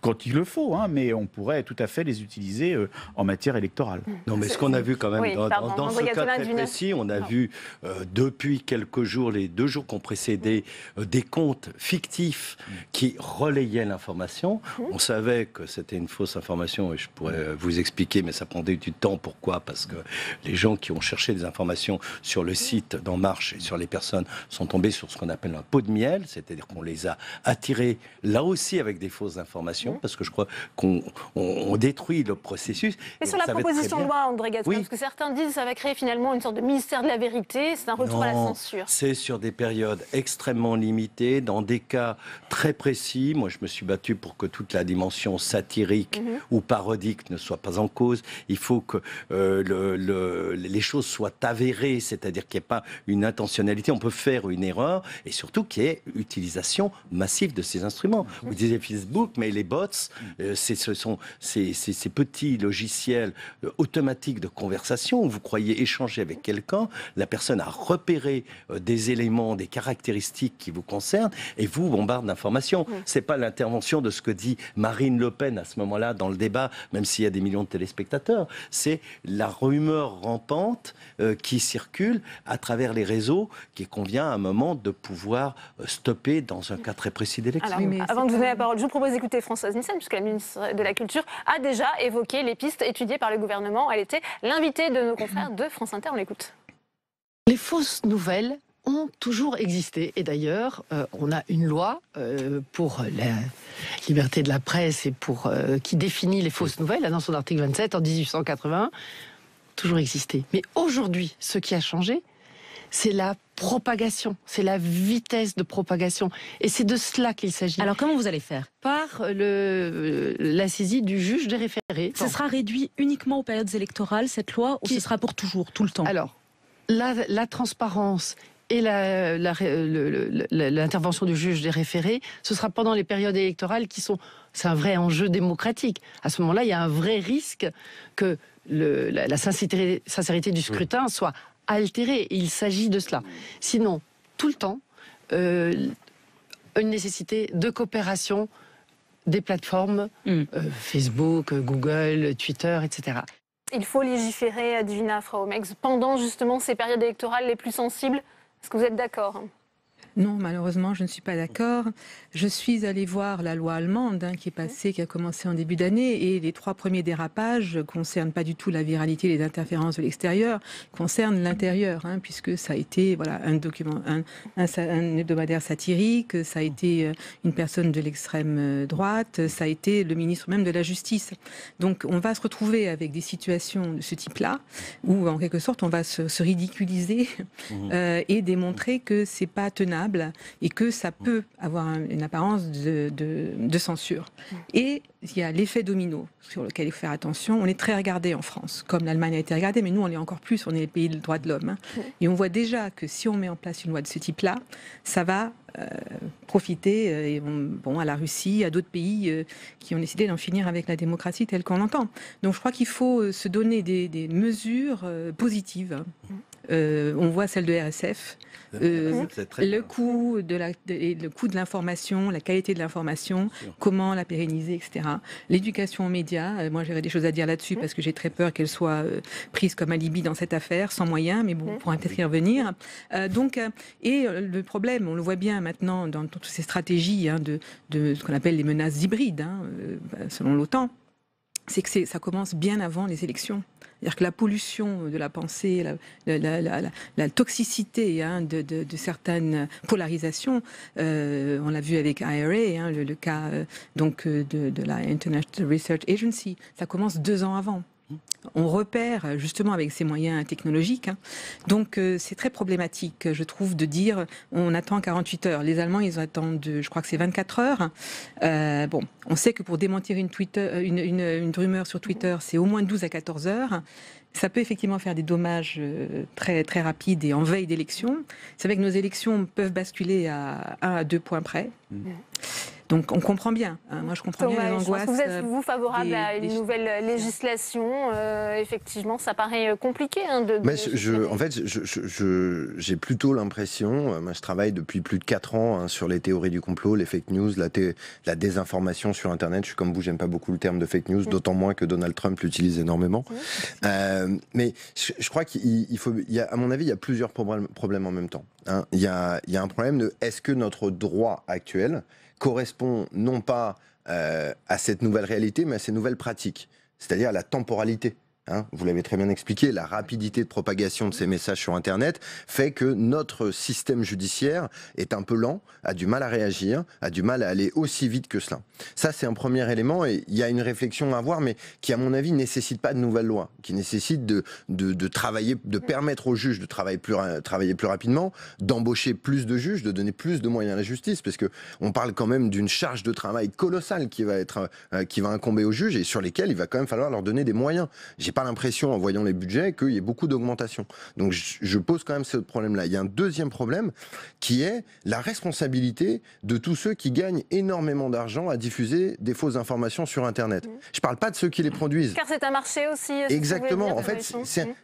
quand il le faut, hein, mais on pourrait tout à fait les utiliser en matière électorale. Non, mais ce qu'on a vu quand même dans ce cas très précis, on a vu depuis quelques jours, les 2 jours qui ont précédé, des comptes fictifs qui relayaient l'information. On savait que c'était une fausse information, et je pourrais vous expliquer, mais ça prendrait du temps. Pourquoi? Parce que les gens qui ont cherché des informations sur le site d'En Marche et sur les personnes sont tombés sur ce qu'on appelle un pot de miel, c'est-à-dire qu'on les a attirés là aussi avec des fausses informations, parce que je crois qu'on détruit le processus. Mais sur la proposition de loi, André Gattolin, parce que certains disent que ça va créer finalement une sorte de ministère de la vérité, c'est un retour à la censure. C'est sur des périodes extrêmement limitées, dans des cas très précis. Moi, je me suis battu pour que toute la dimension satirique ou parodique ne soit pas en cause. Il faut que les choses soient avérées, c'est-à-dire qu'il n'y ait pas une intentionnalité. On peut faire une erreur, et surtout qu'il y ait utilisation massive de ces instruments. Vous disiez Facebook, mais les bots, ce sont ces petits logiciels automatiques de conversation où vous croyez échanger avec quelqu'un, la personne a repéré des éléments, des caractéristiques qui vous concernent, et vous bombarde d'informations. C'est pas l'intervention de ce que dit Marine Le Pen à ce moment-là dans le débat, même s'il y a des millions de téléspectateurs. C'est la rumeur rampante qui circule à travers les réseaux, qui convient à un moment de pouvoir stopper dans un cas très précis d'élection. Avant de vous donner la parole, je vous propose d'écouter Françoise Nyssen, puisque la ministre de la Culture a déjà évoqué les pistes étudiées par le gouvernement. Elle était l'invitée de nos confrères de France Inter. On l'écoute. Les fausses nouvelles ont toujours existé. Et d'ailleurs, on a une loi pour la liberté de la presse et qui définit les fausses nouvelles, dans son article 27 en 1881, toujours existé. Mais aujourd'hui, ce qui a changé, c'est la propagation, c'est la vitesse de propagation. Et c'est de cela qu'il s'agit. Alors comment vous allez faire? Par la saisie du juge des référés. Ce sera réduit uniquement aux périodes électorales, cette loi, ou ce sera pour toujours, tout le temps? Alors, la transparence et l'intervention du juge des référés, ce sera pendant les périodes électorales c'est un vrai enjeu démocratique. À ce moment-là, il y a un vrai risque que la sincérité du scrutin soit altérée. Et il s'agit de cela. Sinon, tout le temps, une nécessité de coopération des plateformes, Facebook, Google, Twitter, etc. Il faut légiférer, Divina Frau-Mex, pendant justement ces périodes électorales les plus sensibles. Est-ce que vous êtes d'accord ? Non, malheureusement, je ne suis pas d'accord. Je suis allée voir la loi allemande qui est passée, qui a commencé en début d'année, et les 3 premiers dérapages ne concernent pas du tout la viralité, les interférences de l'extérieur, concernent l'intérieur, puisque ça a été un document, un hebdomadaire satirique, ça a été une personne de l'extrême droite, ça a été le ministre même de la Justice. Donc on va se retrouver avec des situations de ce type-là, où en quelque sorte on va se ridiculiser et démontrer que c'est pas tenable et que ça peut avoir une apparence de censure. Et il y a l'effet domino sur lequel il faut faire attention. On est très regardé en France, comme l'Allemagne a été regardée, mais nous on l'est encore plus, on est les pays des droits de l'homme. Et on voit déjà que si on met en place une loi de ce type-là, ça va profiter à la Russie, à d'autres pays qui ont décidé d'en finir avec la démocratie telle qu'on l'entend. Donc je crois qu'il faut se donner des mesures positives. On voit celle de RSF, le coût de l'information, la qualité de l'information, comment la pérenniser, etc. L'éducation aux médias, moi j'aurais des choses à dire là-dessus parce que j'ai très peur qu'elle soit prise comme alibi dans cette affaire, sans moyens, mais bon, on pourra peut-être y revenir. Et le problème, on le voit bien maintenant dans toutes ces stratégies de ce qu'on appelle les menaces hybrides, selon l'OTAN, c'est que ça commence bien avant les élections. C'est-à-dire que la pollution de la pensée, la toxicité de certaines polarisations, on l'a vu avec IRA, le cas de la International Research Agency, ça commence 2 ans avant. On repère justement avec ces moyens technologiques. Donc c'est très problématique, je trouve, de dire on attend 48 heures. Les Allemands, ils attendent, je crois que c'est 24 heures. On sait que pour démentir une rumeur sur Twitter, c'est au moins 12 à 14 heures. Ça peut effectivement faire des dommages très, très rapides et en veille d'élection. C'est vrai que nos élections peuvent basculer à 1 à 2 points près. Donc on comprend bien. Moi je comprends bien les angoisses. Vous êtes favorable à une nouvelle législation effectivement, ça paraît compliqué. En fait, j'ai plutôt l'impression, moi je travaille depuis plus de 4 ans sur les théories du complot, les fake news, la désinformation sur Internet. Je suis comme vous, j'aime pas beaucoup le terme de fake news, d'autant moins que Donald Trump l'utilise énormément. Mais je crois à mon avis, il y a plusieurs problèmes en même temps. Il y a un problème de est-ce que notre droit actuel correspond non pas à cette nouvelle réalité, mais à ces nouvelles pratiques, c'est-à-dire à la temporalité. Vous l'avez très bien expliqué, la rapidité de propagation de ces messages sur Internet fait que notre système judiciaire est un peu lent, a du mal à réagir, a du mal à aller aussi vite que cela. Ça, c'est un premier élément et il y a une réflexion à avoir, mais qui, à mon avis, ne nécessite pas de nouvelles lois, qui nécessite de travailler, de permettre aux juges de travailler plus rapidement, d'embaucher plus de juges, de donner plus de moyens à la justice, parce qu'on parle quand même d'une charge de travail colossale qui va incomber aux juges et sur lesquels il va quand même falloir leur donner des moyens. J'ai pas l'impression, en voyant les budgets, qu'il y ait beaucoup d'augmentation. Donc je pose quand même ce problème-là. Il y a un deuxième problème qui est la responsabilité de tous ceux qui gagnent énormément d'argent à diffuser des fausses informations sur Internet. Je ne parle pas de ceux qui les produisent. Car c'est un marché aussi. Exactement. En fait,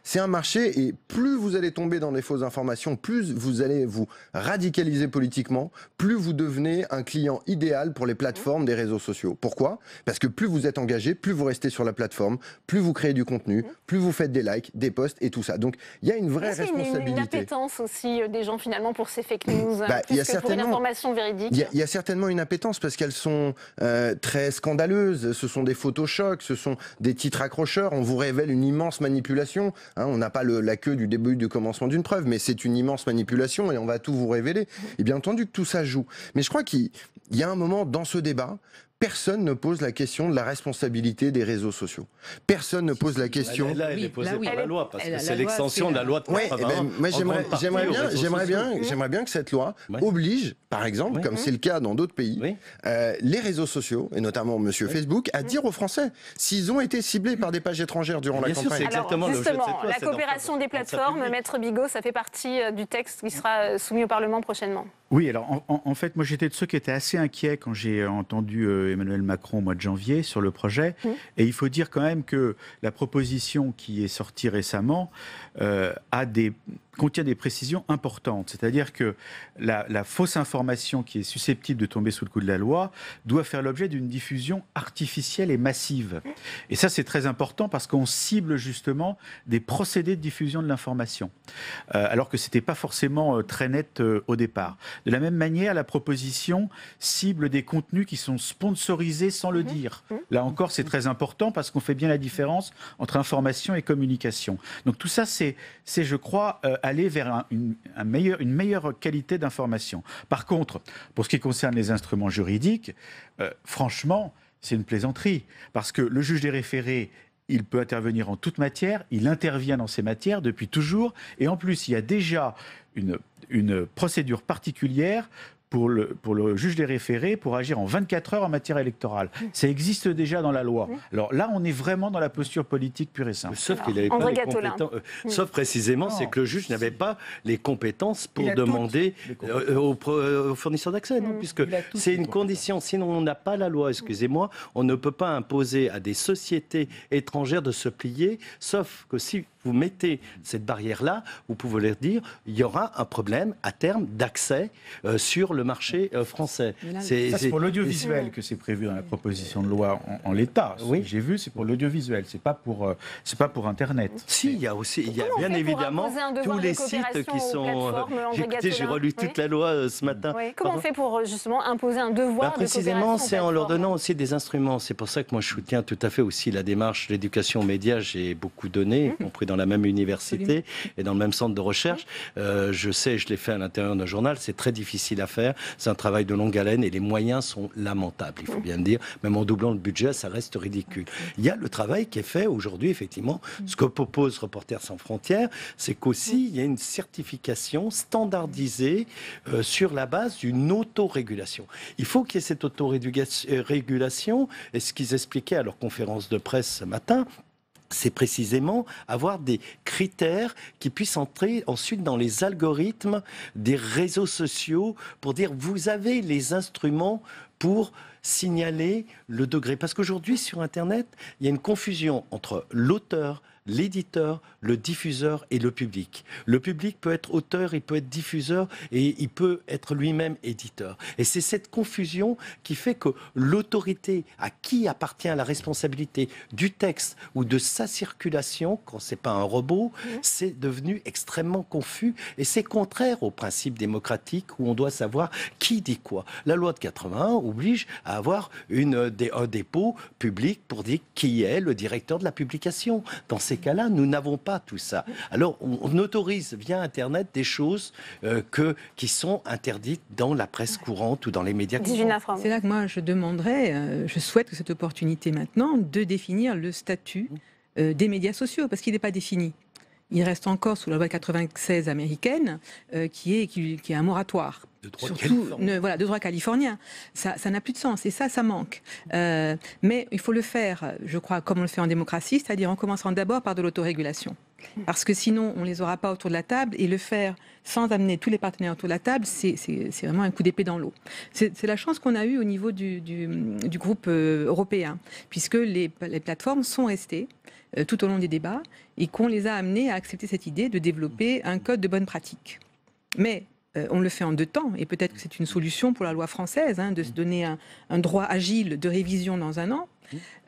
c'est un marché et plus vous allez tomber dans des fausses informations, plus vous allez vous radicaliser politiquement, plus vous devenez un client idéal pour les plateformes des réseaux sociaux. Pourquoi ? Parce que plus vous êtes engagé, plus vous restez sur la plateforme, plus vous créez du contenu, plus vous faites des likes, des posts et tout ça. Donc il y a une vraie responsabilité. Il y a une appétence aussi des gens finalement pour ces fake news, plus que pour une information véridique. Il y a certainement une appétence parce qu'elles sont très scandaleuses. Ce sont des photoshocks, ce sont des titres accrocheurs. On vous révèle une immense manipulation. On n'a pas la queue du début du commencement d'une preuve, mais c'est une immense manipulation et on va tout vous révéler. Et bien entendu que tout ça joue. Mais je crois qu'il y a un moment dans ce débat. Personne ne pose la question de la responsabilité des réseaux sociaux. Personne ne pose la question. Là, elle est posée par la loi, parce que c'est l'extension de la loi de 81. Moi, j'aimerais bien que cette loi oblige, par exemple, comme c'est le cas dans d'autres pays, les réseaux sociaux, et notamment Monsieur Facebook, à dire aux Français s'ils ont été ciblés par des pages étrangères durant la campagne. Alors, justement, la coopération des plateformes, Maître Bigot, ça fait partie du texte qui sera soumis au Parlement prochainement. Oui, alors en fait, moi j'étais de ceux qui étaient assez inquiets quand j'ai entendu Emmanuel Macron au mois de janvier sur le projet. Et il faut dire quand même que la proposition qui est sortie récemment a des contient des précisions importantes. C'est-à-dire que la fausse information qui est susceptible de tomber sous le coup de la loi doit faire l'objet d'une diffusion artificielle et massive. Et ça, c'est très important parce qu'on cible justement des procédés de diffusion de l'information, alors que ce n'était pas forcément très net au départ. De la même manière, la proposition cible des contenus qui sont sponsorisés sans le dire. Là encore, c'est très important parce qu'on fait bien la différence entre information et communication. Donc tout ça, c'est je crois, aller vers une meilleure qualité d'information. Par contre, pour ce qui concerne les instruments juridiques, franchement, c'est une plaisanterie. Parce que le juge des référés, il peut intervenir en toute matière, il intervient dans ces matières depuis toujours, et en plus, il y a déjà une procédure particulière pour le juge des référés pour agir en 24 heures en matière électorale. Ça existe déjà dans la loi. Alors là, on est vraiment dans la posture politique pure et simple. Sauf qu'il n'avait pas les compétences. Sauf précisément, c'est que le juge n'avait pas les compétences pour demander aux fournisseurs d'accès. Non, puisque c'est une condition. Sinon, on n'a pas la loi, excusez-moi. On ne peut pas imposer à des sociétés étrangères de se plier, sauf que si vous mettez cette barrière-là, vous pouvez leur dire il y aura un problème à terme d'accès sur le marché français. C'est pour l'audiovisuel que c'est prévu dans la proposition de loi en l'état. Oui. J'ai vu, c'est pour l'audiovisuel, c'est pas pour Internet. Si, il y a bien évidemment tous les sites qui sont. Écoutez, j'ai relu toute la loi ce matin. Oui. Comment on fait pour justement imposer un devoir de précisément, c'est en leur donnant aussi des instruments. C'est pour ça que moi je soutiens tout à fait aussi la démarche l'éducation aux médias. J'ai beaucoup donné, y compris dans la même université et dans le même centre de recherche. Je sais, je l'ai fait à l'intérieur d'un journal, c'est très difficile à faire, c'est un travail de longue haleine et les moyens sont lamentables, il faut bien le dire. Même en doublant le budget, ça reste ridicule. Il y a le travail qui est fait aujourd'hui, effectivement. Ce que propose Reporters sans frontières, c'est qu'aussi, il y a une certification standardisée sur la base d'une autorégulation. Il faut qu'il y ait cette autorégulation, et ce qu'ils expliquaient à leur conférence de presse ce matin, c'est précisément avoir des critères qui puissent entrer ensuite dans les algorithmes des réseaux sociaux pour dire vous avez les instruments pour signaler le degré. Parce qu'aujourd'hui, sur Internet, il y a une confusion entre l'auteur, l'éditeur, le diffuseur et le public. Le public peut être auteur, il peut être diffuseur et il peut être lui-même éditeur. Et c'est cette confusion qui fait que l'autorité, à qui appartient la responsabilité du texte ou de sa circulation, quand c'est pas un robot, c'est devenu extrêmement confus et c'est contraire au principe démocratique où on doit savoir qui dit quoi. La loi de 81 oblige à avoir un dépôt public pour dire qui est le directeur de la publication. Dans ces cas-là, nous n'avons pas tout ça. Alors, on autorise via Internet des choses qui sont interdites dans la presse courante ou dans les médias courants. C'est là que moi, je demanderais, je souhaite que cette opportunité maintenant de définir le statut des médias sociaux, parce qu'il n'est pas défini. Il reste encore sous la loi 96 américaine, qui est un moratoire. De droit californien. Ça n'a plus de sens et ça manque. Mais il faut le faire, je crois, comme on le fait en démocratie, c'est-à-dire en commençant d'abord par de l'autorégulation. Parce que sinon, on ne les aura pas autour de la table et le faire sans amener tous les partenaires autour de la table, c'est vraiment un coup d'épée dans l'eau. C'est la chance qu'on a eue au niveau du groupe européen, puisque les plateformes sont restées tout au long des débats et qu'on les a amenés à accepter cette idée de développer un code de bonne pratique. Mais on le fait en 2 temps, et peut-être que c'est une solution pour la loi française, de se donner un droit agile de révision dans 1 an.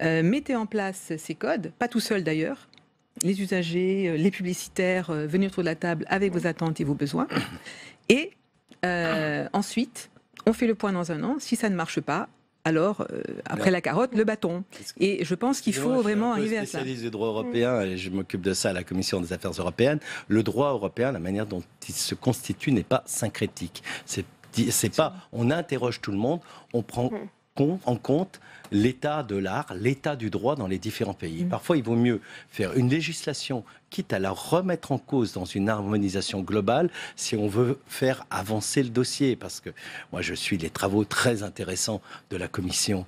Mettez en place ces codes, pas tout seul d'ailleurs, les usagers, les publicitaires, venez autour de la table avec vos attentes et vos besoins. Et ensuite, on fait le point dans 1 an. Si ça ne marche pas, alors, après la carotte, le bâton. Et je pense qu'il faut vraiment arriver à ça. Je suis spécialiste du droit européen et je m'occupe de ça à la Commission des affaires européennes. Le droit européen, la manière dont il se constitue n'est pas syncrétique. C'est pas, on interroge tout le monde, on prend en compte l'état de l'art, l'état du droit dans les différents pays. Parfois, il vaut mieux faire une législation, quitte à la remettre en cause dans une harmonisation globale, si on veut faire avancer le dossier. Parce que moi, je suis les travaux très intéressants de la Commission,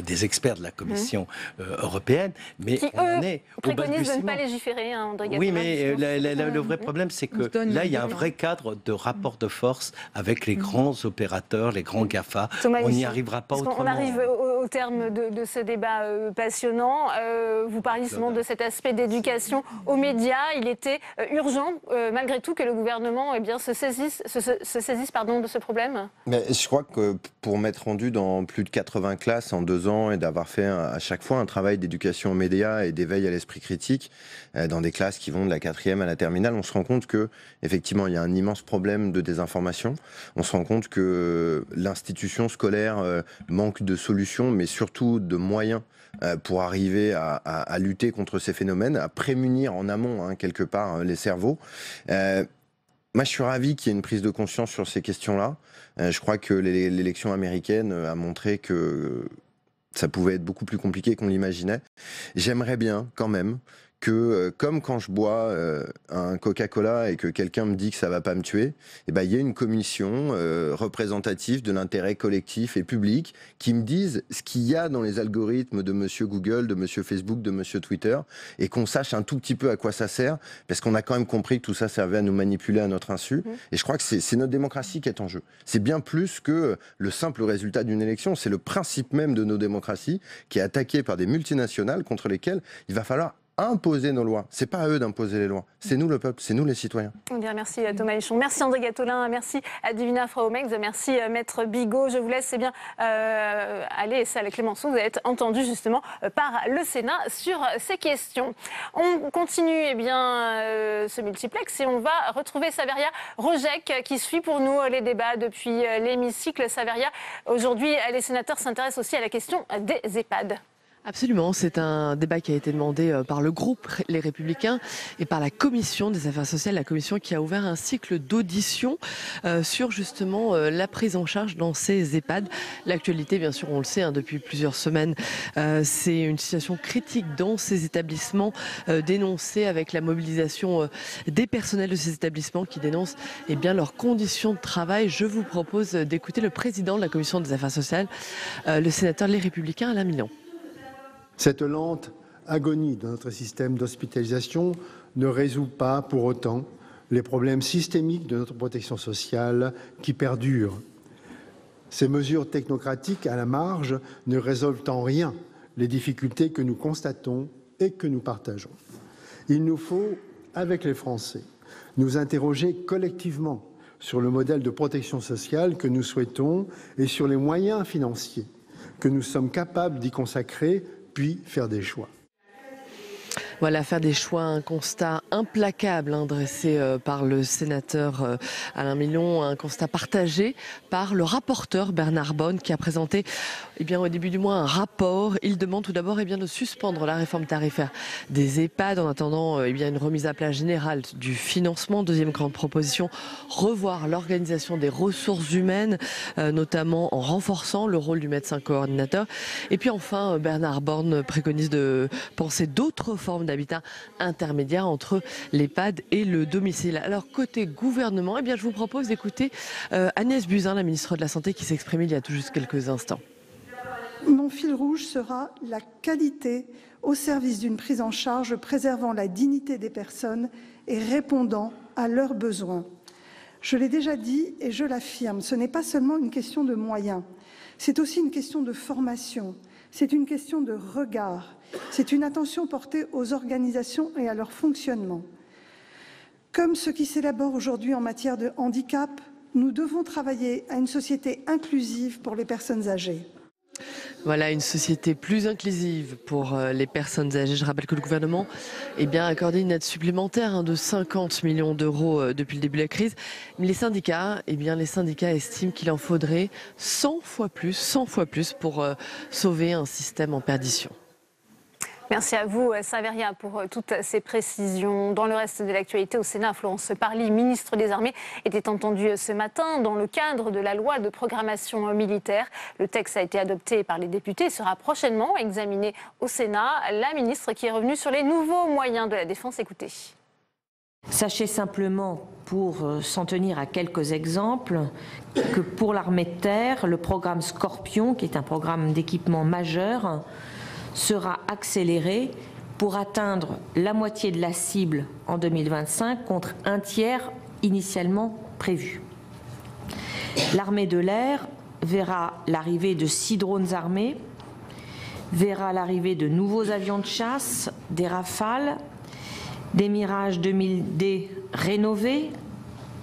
des experts de la Commission européenne, mais qui, on est préconisent de ne pas légiférer, André Gattolin. Oui, mais le vrai problème, c'est que là, il y a un vrai cadre de rapport de force avec les grands opérateurs, les grands GAFA. On n'y arrivera pas autrement. On arrive au terme de ce débat passionnant. Vous parliez justement de cet aspect d'éducation aux médias. Il était urgent, malgré tout, que le gouvernement se saisisse de ce problème. Mais je crois que pour m'être rendu dans plus de 80 classes en 2 ans et d'avoir fait à chaque fois un travail d'éducation aux médias et d'éveil à l'esprit critique, dans des classes qui vont de la 4e à la terminale, on se rend compte que effectivement il y a un immense problème de désinformation. On se rend compte que l'institution scolaire manque de solutions, mais surtout de moyens pour arriver à lutter contre ces phénomènes, à prémunir en amont, quelque part, les cerveaux. Moi, je suis ravi qu'il y ait une prise de conscience sur ces questions-là. Je crois que l'élection américaine a montré que ça pouvait être beaucoup plus compliqué qu'on l'imaginait. J'aimerais bien, quand même, que, comme quand je bois un Coca-Cola et que quelqu'un me dit que ça va pas me tuer, il y a une commission représentative de l'intérêt collectif et public qui me dise ce qu'il y a dans les algorithmes de monsieur Google, de monsieur Facebook, de monsieur Twitter, et qu'on sache un tout petit peu à quoi ça sert, parce qu'on a quand même compris que tout ça servait à nous manipuler à notre insu. Et je crois que c'est notre démocratie qui est en jeu. C'est bien plus que le simple résultat d'une élection, c'est le principe même de nos démocraties qui est attaqué par des multinationales contre lesquelles il va falloir imposer nos lois. C'est pas à eux d'imposer les lois. C'est nous le peuple, c'est nous les citoyens. Bien, merci Thomas Hichon, merci André Gatolin, merci à Divina Fraumex, merci Maître Bigot. Je vous laisse aller, Salle Clémenceau, vous allez être entendu justement par le Sénat sur ces questions. On continue ce multiplex et on va retrouver Saveria Rojek qui suit pour nous les débats depuis l'hémicycle. Saveria, aujourd'hui les sénateurs s'intéressent aussi à la question des EHPAD. Absolument, c'est un débat qui a été demandé par le groupe Les Républicains et par la Commission des Affaires sociales, la Commission qui a ouvert un cycle d'audition sur justement la prise en charge dans ces EHPAD. L'actualité, bien sûr, on le sait, depuis plusieurs semaines, c'est une situation critique dans ces établissements, dénoncée avec la mobilisation des personnels de ces établissements qui dénoncent leurs conditions de travail. Je vous propose d'écouter le président de la Commission des Affaires sociales, le sénateur Les Républicains, Alain Milon. Cette lente agonie de notre système d'hospitalisation ne résout pas pour autant les problèmes systémiques de notre protection sociale qui perdurent. Ces mesures technocratiques à la marge ne résolvent en rien les difficultés que nous constatons et que nous partageons. Il nous faut, avec les Français, nous interroger collectivement sur le modèle de protection sociale que nous souhaitons et sur les moyens financiers que nous sommes capables d'y consacrer, puis faire des choix. Voilà, faire des choix, un constat implacable dressé par le sénateur Alain Milon, un constat partagé par le rapporteur Bernard Bonne qui a présenté au début du mois un rapport. Il demande tout d'abord de suspendre la réforme tarifaire des EHPAD en attendant une remise à plat générale du financement. Deuxième grande proposition, revoir l'organisation des ressources humaines, notamment en renforçant le rôle du médecin coordinateur. Et puis enfin, Bernard Bonne préconise de penser d'autres formes d'habitat intermédiaire entre l'EHPAD et le domicile. Alors côté gouvernement, je vous propose d'écouter Agnès Buzyn, la ministre de la Santé, qui s'exprimait il y a tout juste quelques instants. Mon fil rouge sera la qualité au service d'une prise en charge préservant la dignité des personnes et répondant à leurs besoins. Je l'ai déjà dit et je l'affirme, ce n'est pas seulement une question de moyens, c'est aussi une question de formation, c'est une question de regard, c'est une attention portée aux organisations et à leur fonctionnement. Comme ce qui s'élabore aujourd'hui en matière de handicap, nous devons travailler à une société inclusive pour les personnes âgées. Voilà, une société plus inclusive pour les personnes âgées. Je rappelle que le gouvernement a accordé une aide supplémentaire de 50 millions d'euros depuis le début de la crise. Mais les syndicats estiment qu'il en faudrait 100 fois plus pour sauver un système en perdition. Merci à vous, Saveria, pour toutes ces précisions. Dans le reste de l'actualité, au Sénat, Florence Parly, ministre des Armées, était entendue ce matin dans le cadre de la loi de programmation militaire. Le texte a été adopté par les députés et sera prochainement examiné au Sénat. La ministre qui est revenue sur les nouveaux moyens de la défense. Écoutez. Sachez simplement, pour s'en tenir à quelques exemples, que pour l'armée de terre, le programme Scorpion, qui est un programme d'équipement majeur, sera accéléré pour atteindre la moitié de la cible en 2025 contre un tiers initialement prévu. L'armée de l'air verra l'arrivée de 6 drones armés verra l'arrivée de nouveaux avions de chasse, des Rafales, des Mirage 2000D rénovés,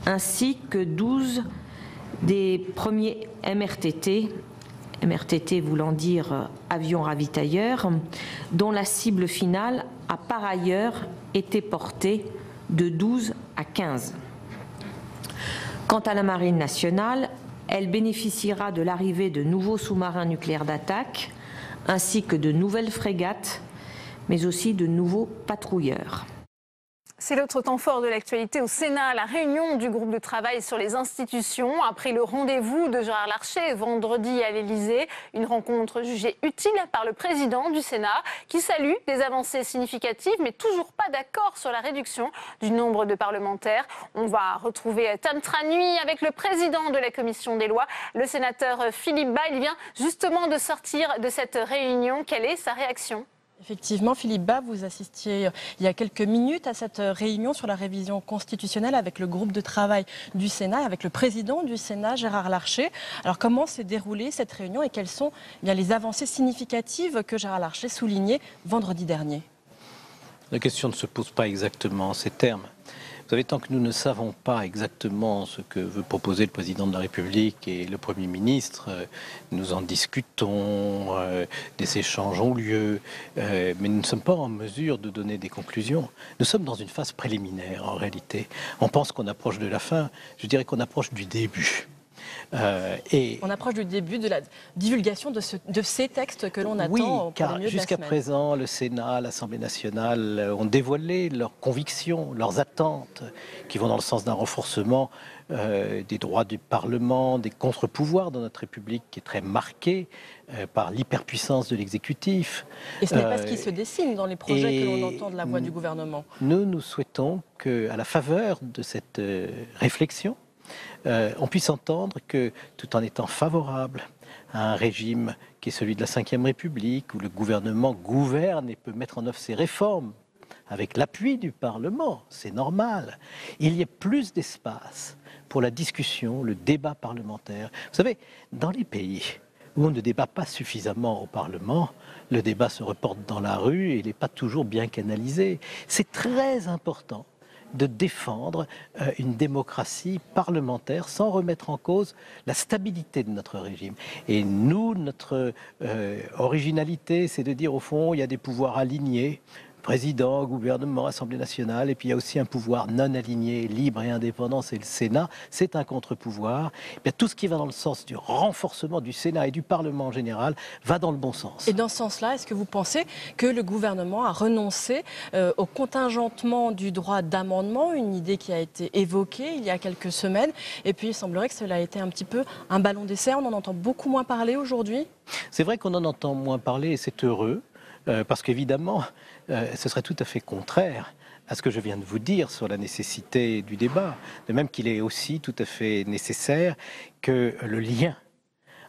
ainsi que 12 des premiers MRTT, MRTT voulant dire avions ravitailleurs, dont la cible finale a par ailleurs été portée de 12 à 15. Quant à la Marine nationale, elle bénéficiera de l'arrivée de nouveaux sous-marins nucléaires d'attaque, ainsi que de nouvelles frégates, mais aussi de nouveaux patrouilleurs. C'est l'autre temps fort de l'actualité au Sénat, la réunion du groupe de travail sur les institutions après le rendez-vous de Gérard Larcher vendredi à l'Élysée. Une rencontre jugée utile par le président du Sénat qui salue des avancées significatives mais toujours pas d'accord sur la réduction du nombre de parlementaires. On va retrouver Tam Tranui avec le président de la commission des lois, le sénateur Philippe Bas. Il vient justement de sortir de cette réunion. Quelle est sa réaction ? Effectivement, Philippe Bas, vous assistiez il y a quelques minutes à cette réunion sur la révision constitutionnelle avec le groupe de travail du Sénat, avec le président du Sénat, Gérard Larcher. Alors comment s'est déroulée cette réunion et quelles sont les avancées significatives que Gérard Larcher soulignait vendredi dernier ? La question ne se pose pas exactement en ces termes. Vous savez, tant que nous ne savons pas exactement ce que veut proposer le président de la République et le Premier ministre, nous en discutons, des échanges ont lieu, mais nous ne sommes pas en mesure de donner des conclusions. Nous sommes dans une phase préliminaire en réalité. On pense qu'on approche de la fin, je dirais qu'on approche du début. On approche du début de la divulgation de ces textes que l'on attend. Oui, pour car le milieu de la jusqu'à semaine. présent, le Sénat, l'Assemblée nationale ont dévoilé leurs convictions, leurs attentes, qui vont dans le sens d'un renforcement des droits du Parlement, des contre-pouvoirs dans notre République, qui est très marqué par l'hyperpuissance de l'exécutif. Et ce n'est pas ce qui se dessine dans les projets que l'on entend de la voix du gouvernement. Nous souhaitons qu'à la faveur de cette réflexion, on puisse entendre que, tout en étant favorable à un régime qui est celui de la Ve République, où le gouvernement gouverne et peut mettre en œuvre ses réformes avec l'appui du Parlement, c'est normal, il y ait plus d'espace pour la discussion, le débat parlementaire. Vous savez, dans les pays où on ne débat pas suffisamment au Parlement, le débat se reporte dans la rue et il n'est pas toujours bien canalisé. C'est très important de défendre une démocratie parlementaire sans remettre en cause la stabilité de notre régime. Et nous, notre originalité, c'est de dire au fond, il y a des pouvoirs alignés, président, gouvernement, Assemblée nationale, et puis il y a aussi un pouvoir non aligné, libre et indépendant, c'est le Sénat, c'est un contre-pouvoir. Bien, tout ce qui va dans le sens du renforcement du Sénat et du Parlement en général va dans le bon sens. Et dans ce sens-là, est-ce que vous pensez que le gouvernement a renoncé au contingentement du droit d'amendement, une idée qui a été évoquée il y a quelques semaines, et puis il semblerait que cela a été un petit peu un ballon d'essai, on en entend beaucoup moins parler aujourd'hui ? C'est vrai qu'on en entend moins parler et c'est heureux. Parce qu'évidemment, ce serait tout à fait contraire à ce que je viens de vous dire sur la nécessité du débat. De même qu'il est aussi tout à fait nécessaire que le lien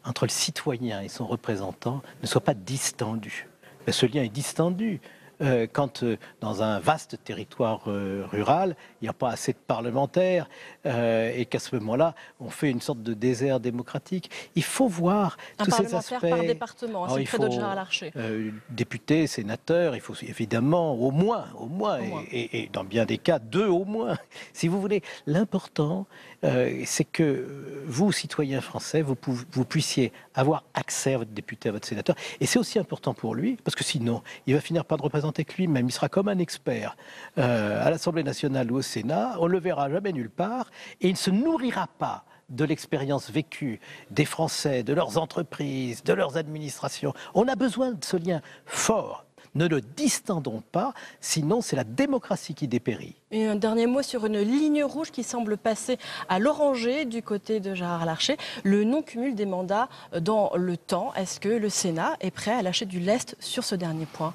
entre le citoyen et son représentant ne soit pas distendu. Mais ce lien est distendu quand dans un vaste territoire rural, il n'y a pas assez de parlementaires et qu'à ce moment-là, on fait une sorte de désert démocratique. Il faut voir tous ces aspects. Un parlementaire par département, c'est le credo de Gérard Larcher. Députés, sénateurs, il faut évidemment au moins. Et dans bien des cas, 2 au moins. Si vous voulez, l'important, c'est que vous, citoyens français, vous puissiez avoir accès à votre député, à votre sénateur. Et c'est aussi important pour lui, parce que sinon, il va finir par ne représenter que lui-même. Il sera comme un expert à l'Assemblée nationale ou au Sénat. On ne le verra jamais nulle part. Et il ne se nourrira pas de l'expérience vécue des Français, de leurs entreprises, de leurs administrations. On a besoin de ce lien fort. Ne le distendons pas, sinon c'est la démocratie qui dépérit. Et un dernier mot sur une ligne rouge qui semble passer à l'oranger du côté de Gérard Larcher, le non-cumul des mandats dans le temps. Est-ce que le Sénat est prêt à lâcher du lest sur ce dernier point ?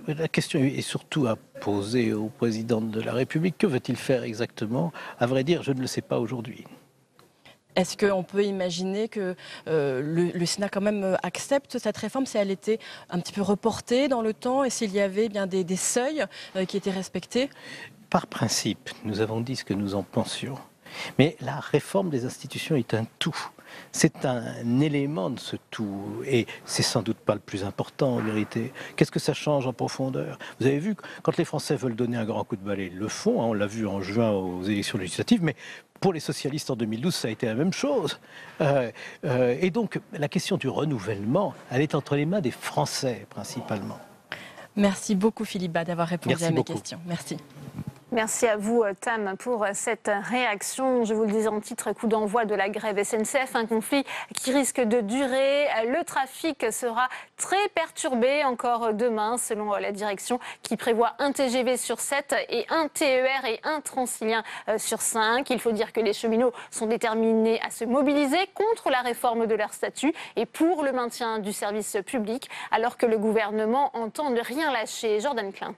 La question est surtout à poser au président de la République. Que veut-il faire exactement ? À vrai dire, je ne le sais pas aujourd'hui. Est-ce qu'on peut imaginer que le Sénat quand même accepte cette réforme si elle était un petit peu reportée dans le temps et s'il y avait bien des seuils qui étaient respectés ? Par principe, nous avons dit ce que nous en pensions. Mais la réforme des institutions est un tout. C'est un élément de ce tout, et c'est sans doute pas le plus important en vérité. Qu'est-ce que ça change en profondeur? Vous avez vu, quand les Français veulent donner un grand coup de balai, ils le font, hein, on l'a vu en juin aux élections législatives, mais pour les socialistes en 2012, ça a été la même chose. Et donc, la question du renouvellement, elle est entre les mains des Français, principalement. Merci beaucoup, Philippe Bas, d'avoir répondu à mes questions. Merci. Merci à vous, Tam, pour cette réaction. Je vous le disais en titre, coup d'envoi de la grève SNCF, un conflit qui risque de durer. Le trafic sera très perturbé encore demain, selon la direction, qui prévoit un TGV sur 7 et un TER et un Transilien sur 5. Il faut dire que les cheminots sont déterminés à se mobiliser contre la réforme de leur statut et pour le maintien du service public, alors que le gouvernement entend ne rien lâcher. Jordan Klein.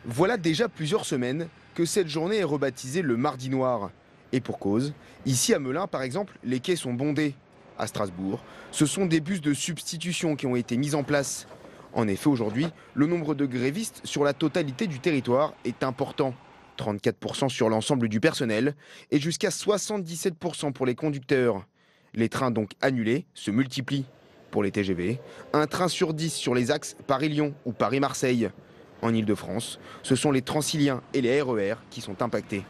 Voilà déjà plusieurs semaines que cette journée est rebaptisée le Mardi Noir. Et pour cause, ici à Melun par exemple, les quais sont bondés. À Strasbourg, ce sont des bus de substitution qui ont été mis en place. En effet, aujourd'hui, le nombre de grévistes sur la totalité du territoire est important. 34% sur l'ensemble du personnel et jusqu'à 77% pour les conducteurs. Les trains donc annulés se multiplient. Pour les TGV, un train sur 10 sur les axes Paris-Lyon ou Paris-Marseille. En Ile-de-France, ce sont les Transiliens et les RER qui sont impactés.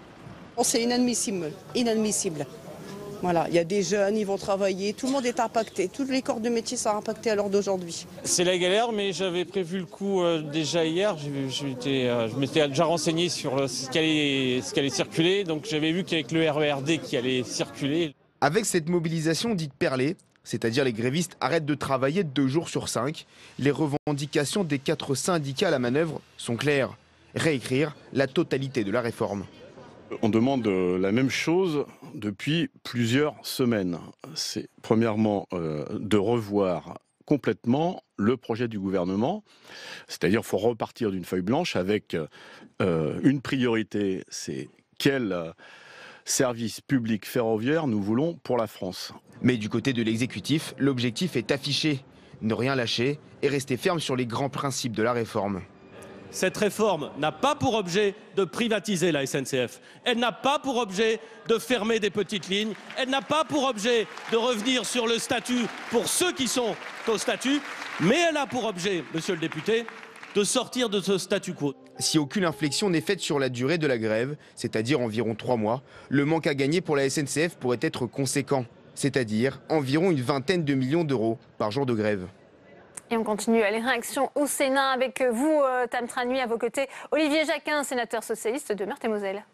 C'est inadmissible, inadmissible. Voilà, il y a des jeunes, ils vont travailler, tout le monde est impacté, tous les corps de métier sont impactés à l'heure d'aujourd'hui. C'est la galère, mais j'avais prévu le coup déjà hier. Je m'étais déjà renseigné sur ce qui allait circuler, donc j'avais vu qu'avec le RERD qui allait circuler. Avec cette mobilisation dite perlée, c'est-à-dire les grévistes arrêtent de travailler 2 jours sur 5. Les revendications des 4 syndicats à la manœuvre sont claires. Réécrire la totalité de la réforme. On demande la même chose depuis plusieurs semaines. C'est premièrement de revoir complètement le projet du gouvernement. C'est-à-dire qu'il faut repartir d'une feuille blanche avec une priorité, c'est quel service public ferroviaire nous voulons pour la France. Mais du côté de l'exécutif, l'objectif est affiché. Ne rien lâcher et rester ferme sur les grands principes de la réforme. Cette réforme n'a pas pour objet de privatiser la SNCF. Elle n'a pas pour objet de fermer des petites lignes. Elle n'a pas pour objet de revenir sur le statut pour ceux qui sont au statut. Mais elle a pour objet, monsieur le député, de sortir de ce statu quo. Si aucune inflexion n'est faite sur la durée de la grève, c'est-à-dire environ 3 mois, le manque à gagner pour la SNCF pourrait être conséquent, c'est-à-dire environ une vingtaine de millions d'euros par jour de grève. Et on continue les réactions au Sénat avec vous, Tam Tranui, à vos côtés. Olivier Jacquin, sénateur socialiste de Meurthe-et-Moselle.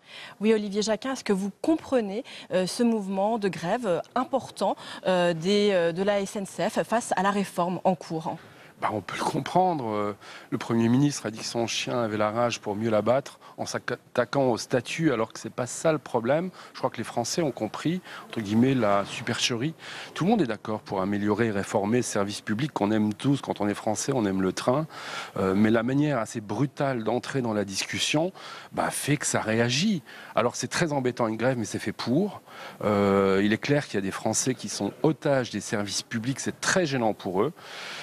Oui, Olivier Jacquin, est-ce que vous comprenez ce mouvement de grève important de la SNCF face à la réforme en cours ? On peut le comprendre. Le Premier ministre a dit que son chien avait la rage pour mieux l'abattre en s'attaquant au statut, alors que c'est pas ça le problème. Je crois que les Français ont compris, entre guillemets, la supercherie. Tout le monde est d'accord pour améliorer et réformer le service public qu'on aime tous. Quand on est Français, on aime le train. Mais la manière assez brutale d'entrer dans la discussion fait que ça réagit. Alors c'est très embêtant une grève, mais c'est fait pour. Il est clair qu'il y a des Français qui sont otages des services publics. C'est très gênant pour eux.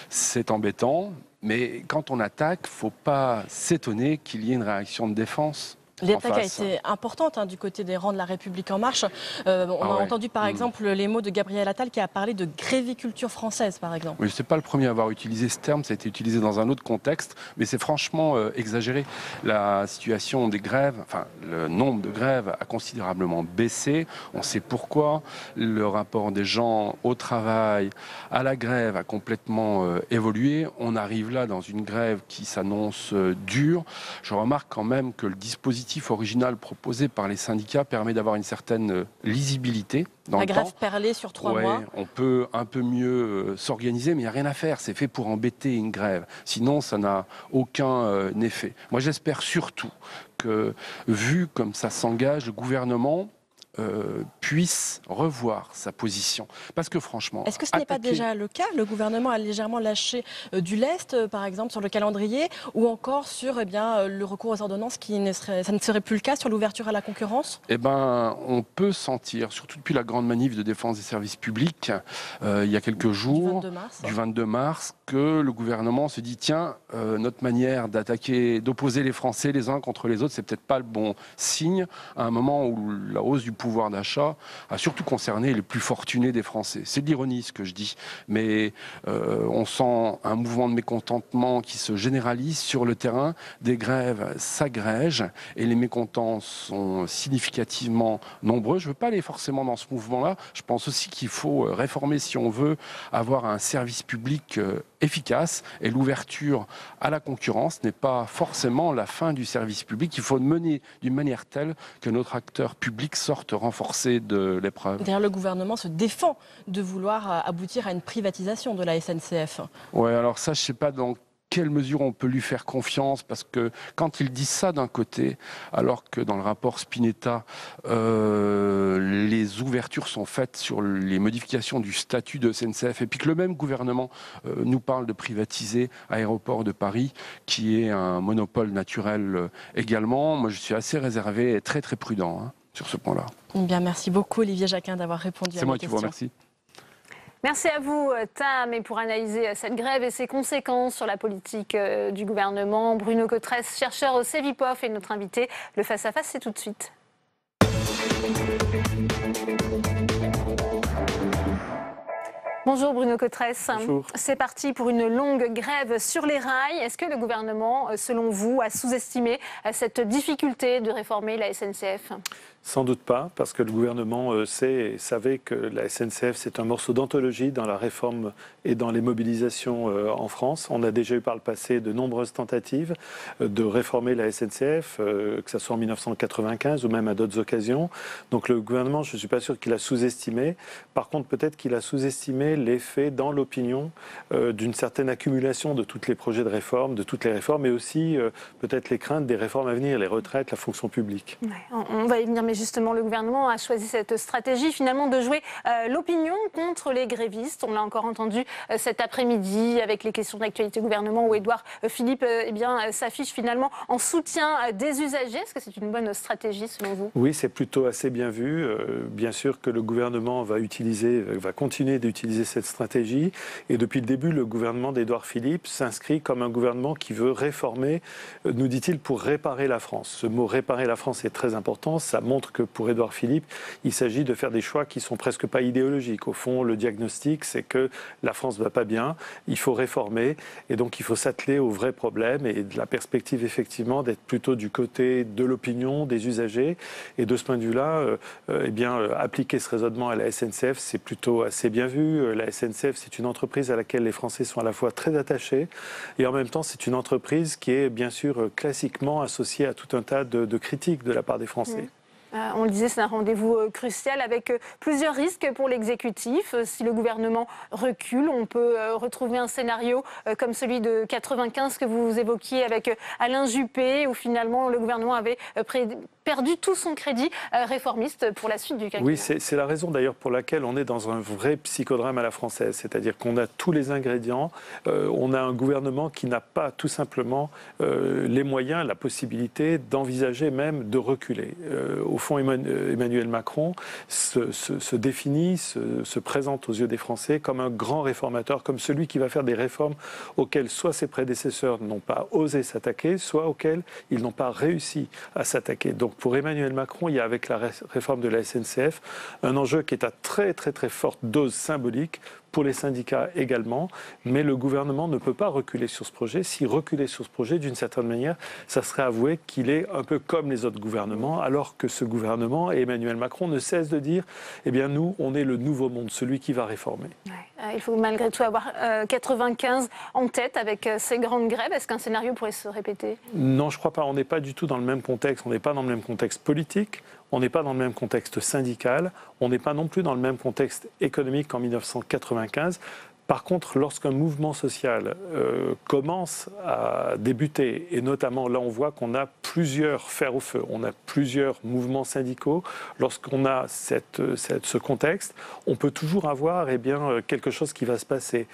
C'est embêtant, mais quand on attaque, il ne faut pas s'étonner qu'il y ait une réaction de défense. L'attaque a été importante du côté des rangs de la République En Marche. On a entendu par exemple les mots de Gabriel Attal qui a parlé de gréviculture française par exemple. Oui, je ne suis pas le premier à avoir utilisé ce terme, ça a été utilisé dans un autre contexte, mais c'est franchement exagéré. La situation des grèves, le nombre de grèves a considérablement baissé. On sait pourquoi. Le rapport des gens au travail, à la grève a complètement évolué. On arrive là dans une grève qui s'annonce dure. Je remarque quand même que le dispositif original proposé par les syndicats permet d'avoir une certaine lisibilité dans le temps. La grève perlée sur 3 mois. On peut un peu mieux s'organiser, mais il n'y a rien à faire. C'est fait pour embêter une grève. Sinon, ça n'a aucun effet. Moi, j'espère surtout que, vu comme ça s'engage, le gouvernement puisse revoir sa position. Parce que franchement... Est-ce que ce n'est pas déjà le cas? Le gouvernement a légèrement lâché du lest, par exemple, sur le calendrier, ou encore sur le recours aux ordonnances, ça ne serait plus le cas sur l'ouverture à la concurrence? On peut sentir, surtout depuis la grande manif de défense des services publics, il y a quelques jours, du 22 mars, que le gouvernement se dit, tiens, notre manière d'opposer les Français les uns contre les autres, c'est peut-être pas le bon signe, à un moment où la hausse du pouvoir pouvoir d'achat a surtout concerné les plus fortunés des Français. C'est de l'ironie ce que je dis, mais on sent un mouvement de mécontentement qui se généralise sur le terrain. Des grèves s'agrègent et les mécontents sont significativement nombreux. Je ne veux pas aller forcément dans ce mouvement-là. Je pense aussi qu'il faut réformer si on veut avoir un service public efficace, et l'ouverture à la concurrence n'est pas forcément la fin du service public. Il faut le mener d'une manière telle que notre acteur public sorte renforcé de l'épreuve. D'ailleurs, le gouvernement se défend de vouloir aboutir à une privatisation de la SNCF. Ouais, alors ça, je ne sais pas dans quelle mesure on peut lui faire confiance, parce que quand il dit ça d'un côté, alors que dans le rapport Spinetta, les ouvertures sont faites sur les modifications du statut de SNCF, et puis que le même gouvernement nous parle de privatiser Aéroport de Paris, qui est un monopole naturel également, moi je suis assez réservé et très très prudent sur ce point-là. Bien, merci beaucoup Olivier Jacquin d'avoir répondu à mes questions. C'est moi qui vous remercie. Merci à vous, Tam, et pour analyser cette grève et ses conséquences sur la politique du gouvernement. Bruno Cotresse, chercheur au CEVIPOF, est notre invité. Le face-à-face, c'est tout de suite. Bonjour Bruno Cotresse. Bonjour. C'est parti pour une longue grève sur les rails. Est-ce que le gouvernement, selon vous, a sous-estimé cette difficulté de réformer la SNCF ? Sans doute pas, parce que le gouvernement sait et savait que la SNCF, c'est un morceau d'anthologie dans la réforme et dans les mobilisations en France. On a déjà eu par le passé de nombreuses tentatives de réformer la SNCF, que ce soit en 1995 ou même à d'autres occasions. Donc le gouvernement, je ne suis pas sûr qu'il a sous-estimé. Par contre, peut-être qu'il a sous-estimé l'effet dans l'opinion d'une certaine accumulation de tous les projets de réforme, de toutes les réformes, mais aussi peut-être les craintes des réformes à venir, les retraites, la fonction publique. Ouais, on va y venir, mais justement, le gouvernement a choisi cette stratégie finalement de jouer l'opinion contre les grévistes. On l'a encore entendu cet après-midi avec les questions d'actualité gouvernement où Édouard Philippe s'affiche finalement en soutien des usagers. Est-ce que c'est une bonne stratégie selon vous ? Oui, c'est plutôt assez bien vu. Bien sûr que le gouvernement va continuer d'utiliser cette stratégie. Et depuis le début, le gouvernement d'Édouard Philippe s'inscrit comme un gouvernement qui veut réformer, nous dit-il, pour réparer la France. Ce mot « réparer la France » est très important. Ça montre que pour Édouard Philippe, il s'agit de faire des choix qui sont presque pas idéologiques. Au fond, le diagnostic, c'est que la France va pas bien, il faut réformer, et donc il faut s'atteler aux vrais problèmes, et de la perspective, effectivement, d'être plutôt du côté de l'opinion, des usagers. Et de ce point de vue-là, appliquer ce raisonnement à la SNCF, c'est plutôt assez bien vu. La SNCF, c'est une entreprise à laquelle les Français sont à la fois très attachés, et en même temps, c'est une entreprise qui est, bien sûr, classiquement associée à tout un tas de critiques de la part des Français. Mmh. On le disait, c'est un rendez-vous crucial avec plusieurs risques pour l'exécutif. Si le gouvernement recule, on peut retrouver un scénario comme celui de 95 que vous évoquiez avec Alain Juppé, où finalement le gouvernement avait perdu tout son crédit réformiste pour la suite du quinquennat. Oui, c'est la raison d'ailleurs pour laquelle on est dans un vrai psychodrame à la française. C'est-à-dire qu'on a tous les ingrédients. On a un gouvernement qui n'a pas tout simplement les moyens, la possibilité d'envisager même de reculer. Au fond, Emmanuel Macron se définit, se présente aux yeux des Français comme un grand réformateur, comme celui qui va faire des réformes auxquelles soit ses prédécesseurs n'ont pas osé s'attaquer, soit auxquelles ils n'ont pas réussi à s'attaquer. Donc pour Emmanuel Macron, il y a avec la réforme de la SNCF un enjeu qui est à très très très forte dose symbolique, pour les syndicats également, mais le gouvernement ne peut pas reculer sur ce projet. S'il reculait sur ce projet, d'une certaine manière, ça serait avouer qu'il est un peu comme les autres gouvernements, alors que ce gouvernement et Emmanuel Macron ne cessent de dire « Eh bien, nous, on est le nouveau monde, celui qui va réformer. » Il faut malgré tout avoir 95 en tête avec ces grandes grèves. Est-ce qu'un scénario pourrait se répéter ? Non, je ne crois pas. On n'est pas du tout dans le même contexte. On n'est pas dans le même contexte politique. On n'est pas dans le même contexte syndical. On n'est pas non plus dans le même contexte économique qu'en 1995. Par contre, lorsqu'un mouvement social commence à débuter, et notamment là on voit qu'on a plusieurs fers au feu, on a plusieurs mouvements syndicaux, lorsqu'on a ce contexte, on peut toujours avoir quelque chose qui va se passer,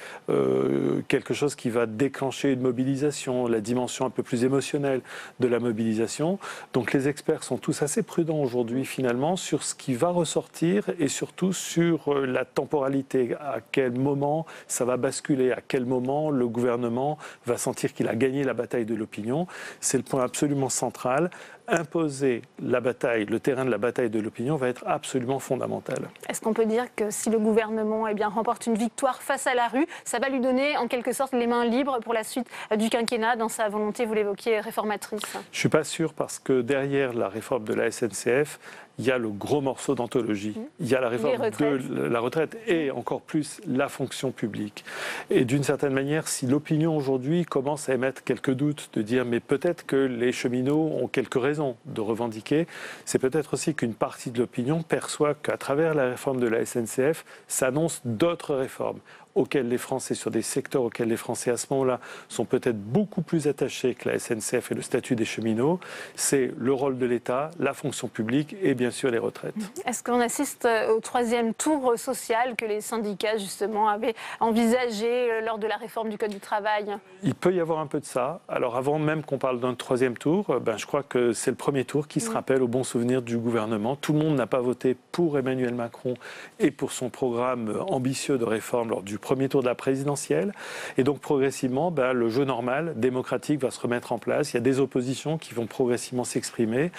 quelque chose qui va déclencher une mobilisation, la dimension un peu plus émotionnelle de la mobilisation. Donc les experts sont tous assez prudents aujourd'hui finalement sur ce qui va ressortir et surtout sur la temporalité, à quel moment ça va basculer, à quel moment le gouvernement va sentir qu'il a gagné la bataille de l'opinion. C'est le point absolument central. imposer la bataille, le terrain de la bataille de l'opinion va être absolument fondamental. Est-ce qu'on peut dire que si le gouvernement remporte une victoire face à la rue, ça va lui donner en quelque sorte les mains libres pour la suite du quinquennat dans sa volonté, vous l'évoquiez, réformatrice? Je ne suis pas sûr parce que derrière la réforme de la SNCF, il y a le gros morceau d'anthologie. Il y a la réforme de la retraite et encore plus la fonction publique. Et d'une certaine manière, si l'opinion aujourd'hui commence à émettre quelques doutes, de dire mais peut-être que les cheminots ont quelques raisons de revendiquer, c'est peut-être aussi qu'une partie de l'opinion perçoit qu'à travers la réforme de la SNCF, s'annoncent d'autres réformes auxquels les Français, sur des secteurs auxquels les Français à ce moment-là sont peut-être beaucoup plus attachés que la SNCF et le statut des cheminots, c'est le rôle de l'État, la fonction publique et bien sûr les retraites. Est-ce qu'on assiste au troisième tour social que les syndicats justement avaient envisagé lors de la réforme du Code du travail? Il peut y avoir un peu de ça. Alors avant même qu'on parle d'un troisième tour, je crois que c'est le premier tour qui se rappelle au bon souvenir du gouvernement. Tout le monde n'a pas voté pour Emmanuel Macron et pour son programme ambitieux de réforme lors du premier tour de la présidentielle. Et donc progressivement, le jeu normal, démocratique va se remettre en place. Il y a des oppositions qui vont progressivement s'exprimer.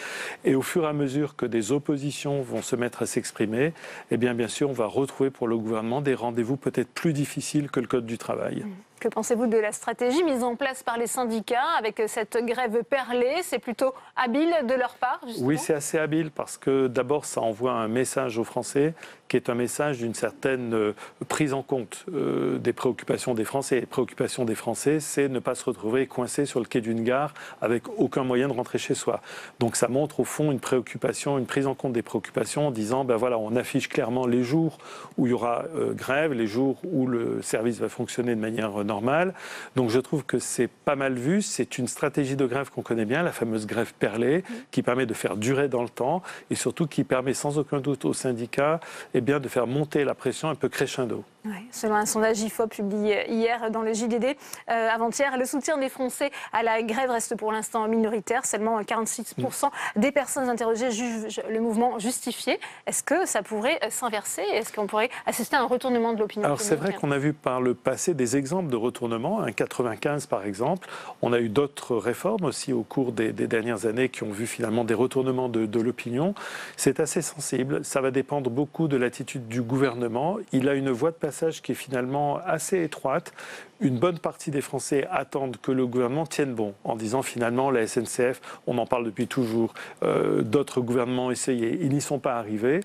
Et au fur et à mesure que des oppositions vont se mettre à s'exprimer, bien sûr, on va retrouver pour le gouvernement des rendez-vous peut-être plus difficiles que le Code du travail. Que pensez-vous de la stratégie mise en place par les syndicats avec cette grève perlée? C'est plutôt habile de leur part, justement? Oui, c'est assez habile parce que d'abord, ça envoie un message aux Français qui est un message d'une certaine prise en compte des préoccupations des Français. Les préoccupations des Français, c'est ne pas se retrouver coincé sur le quai d'une gare avec aucun moyen de rentrer chez soi. Donc ça montre au fond une préoccupation, une prise en compte des préoccupations en disant, voilà, on affiche clairement les jours où il y aura grève, les jours où le service va fonctionner de manière normale. Donc je trouve que c'est pas mal vu. C'est une stratégie de grève qu'on connaît bien, la fameuse grève perlée, qui permet de faire durer dans le temps et surtout qui permet sans aucun doute aux syndicats de faire monter la pression un peu crescendo. Oui, selon un sondage IFOP publié hier dans le JDD avant-hier, le soutien des Français à la grève reste pour l'instant minoritaire. Seulement 46% des personnes interrogées jugent le mouvement justifié. Est-ce que ça pourrait s'inverser? Est-ce qu'on pourrait assister à un retournement de l'opinion publique? Alors c'est vrai qu'on a vu par le passé des exemples de retournement. En 95 par exemple, on a eu d'autres réformes aussi au cours des dernières années qui ont vu finalement des retournements de l'opinion. C'est assez sensible. Ça va dépendre beaucoup de l'attitude du gouvernement. Il a une voie de passage qui est finalement assez étroite. Une bonne partie des Français attendent que le gouvernement tienne bon, en disant finalement la SNCF, on en parle depuis toujours, d'autres gouvernements essayaient, ils n'y sont pas arrivés.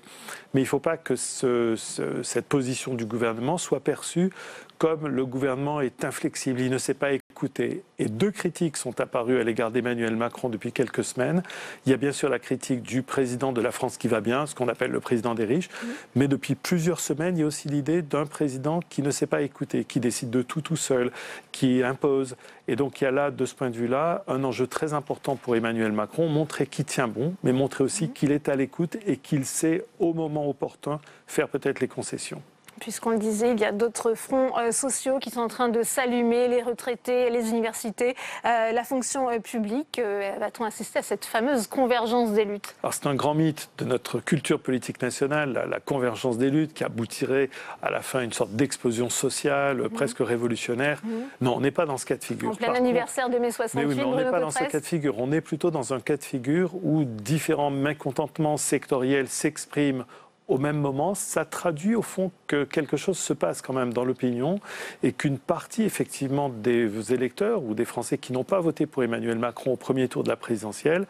Mais il ne faut pas que cette position du gouvernement soit perçue comme le gouvernement est inflexible, il ne sait pas écouter. Et deux critiques sont apparues à l'égard d'Emmanuel Macron depuis quelques semaines. Il y a bien sûr la critique du président de la France qui va bien, ce qu'on appelle le président des riches. Mais depuis plusieurs semaines, il y a aussi l'idée d'un président qui ne sait pas écouter, qui décide de tout seul, qui impose. Et donc il y a là, de ce point de vue-là, un enjeu très important pour Emmanuel Macron, montrer qu'il tient bon, mais montrer aussi qu'il est à l'écoute et qu'il sait, au moment opportun, faire peut-être les concessions. Puisqu'on le disait, il y a d'autres fronts sociaux qui sont en train de s'allumer, les retraités, les universités, la fonction publique. Va-t-on assister à cette fameuse convergence des luttes? Alors c'est un grand mythe de notre culture politique nationale, la convergence des luttes qui aboutirait à la fin à une sorte d'explosion sociale presque révolutionnaire. Non, on n'est pas dans ce cas de figure. En plein anniversaire de mai 68, mais on n'est pas dans ce cas de figure. On est plutôt dans un cas de figure où différents mécontentements sectoriels s'expriment au même moment. Ça traduit au fond que quelque chose se passe quand même dans l'opinion et qu'une partie effectivement des électeurs ou des Français qui n'ont pas voté pour Emmanuel Macron au premier tour de la présidentielle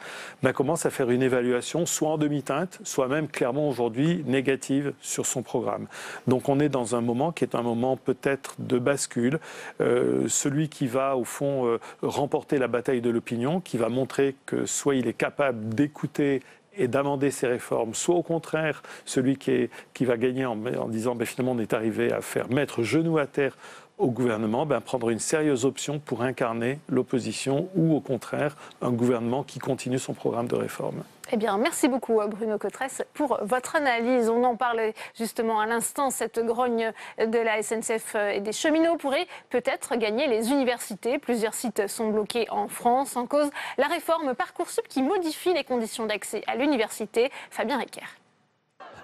commence à faire une évaluation soit en demi-teinte, soit même clairement aujourd'hui négative sur son programme. Donc on est dans un moment qui est un moment peut-être de bascule. Celui qui va au fond remporter la bataille de l'opinion, qui va montrer que soit il est capable d'écouter et d'amender ces réformes, soit au contraire, celui qui va gagner en disant finalement on est arrivé à faire mettre genou à terre au gouvernement, prendre une sérieuse option pour incarner l'opposition ou au contraire un gouvernement qui continue son programme de réforme. Eh bien, merci beaucoup Bruno Cotresse pour votre analyse. On en parlait justement à l'instant, cette grogne de la SNCF et des cheminots pourrait peut-être gagner les universités. Plusieurs sites sont bloqués en France en cause la réforme Parcoursup qui modifie les conditions d'accès à l'université. Fabien Recker.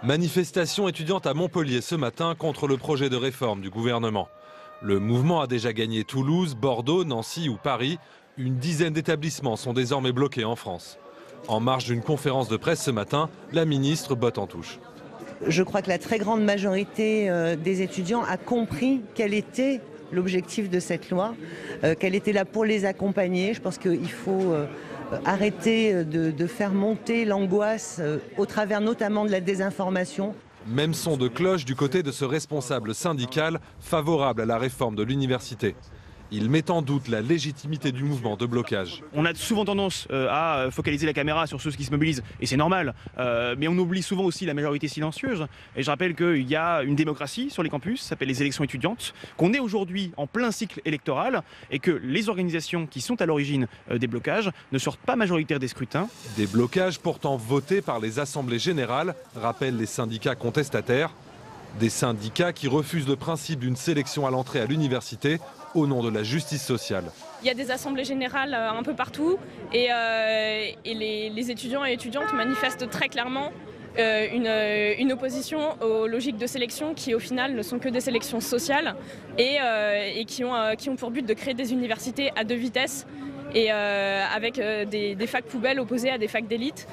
Manifestation étudiante à Montpellier ce matin contre le projet de réforme du gouvernement. Le mouvement a déjà gagné Toulouse, Bordeaux, Nancy ou Paris. Une dizaine d'établissements sont désormais bloqués en France. En marge d'une conférence de presse ce matin, la ministre botte en touche. Je crois que la très grande majorité des étudiants a compris quel était l'objectif de cette loi, qu'elle était là pour les accompagner. Je pense qu'il faut arrêter de faire monter l'angoisse au travers notamment de la désinformation. Même son de cloche du côté de ce responsable syndical favorable à la réforme de l'université. Il met en doute la légitimité du mouvement de blocage. On a souvent tendance à focaliser la caméra sur ceux qui se mobilisent, et c'est normal, mais on oublie souvent aussi la majorité silencieuse. Et je rappelle qu'il y a une démocratie sur les campus, ça s'appelle les élections étudiantes, qu'on est aujourd'hui en plein cycle électoral, et que les organisations qui sont à l'origine des blocages ne sortent pas majoritaires des scrutins. Des blocages pourtant votés par les assemblées générales, rappellent les syndicats contestataires. Des syndicats qui refusent le principe d'une sélection à l'entrée à l'université au nom de la justice sociale. Il y a des assemblées générales un peu partout et les étudiants et étudiantes manifestent très clairement une opposition aux logiques de sélection qui au final ne sont que des sélections sociales et qui ont pour but de créer des universités à 2 vitesses et avec des facs poubelles opposées à des facs d'élite.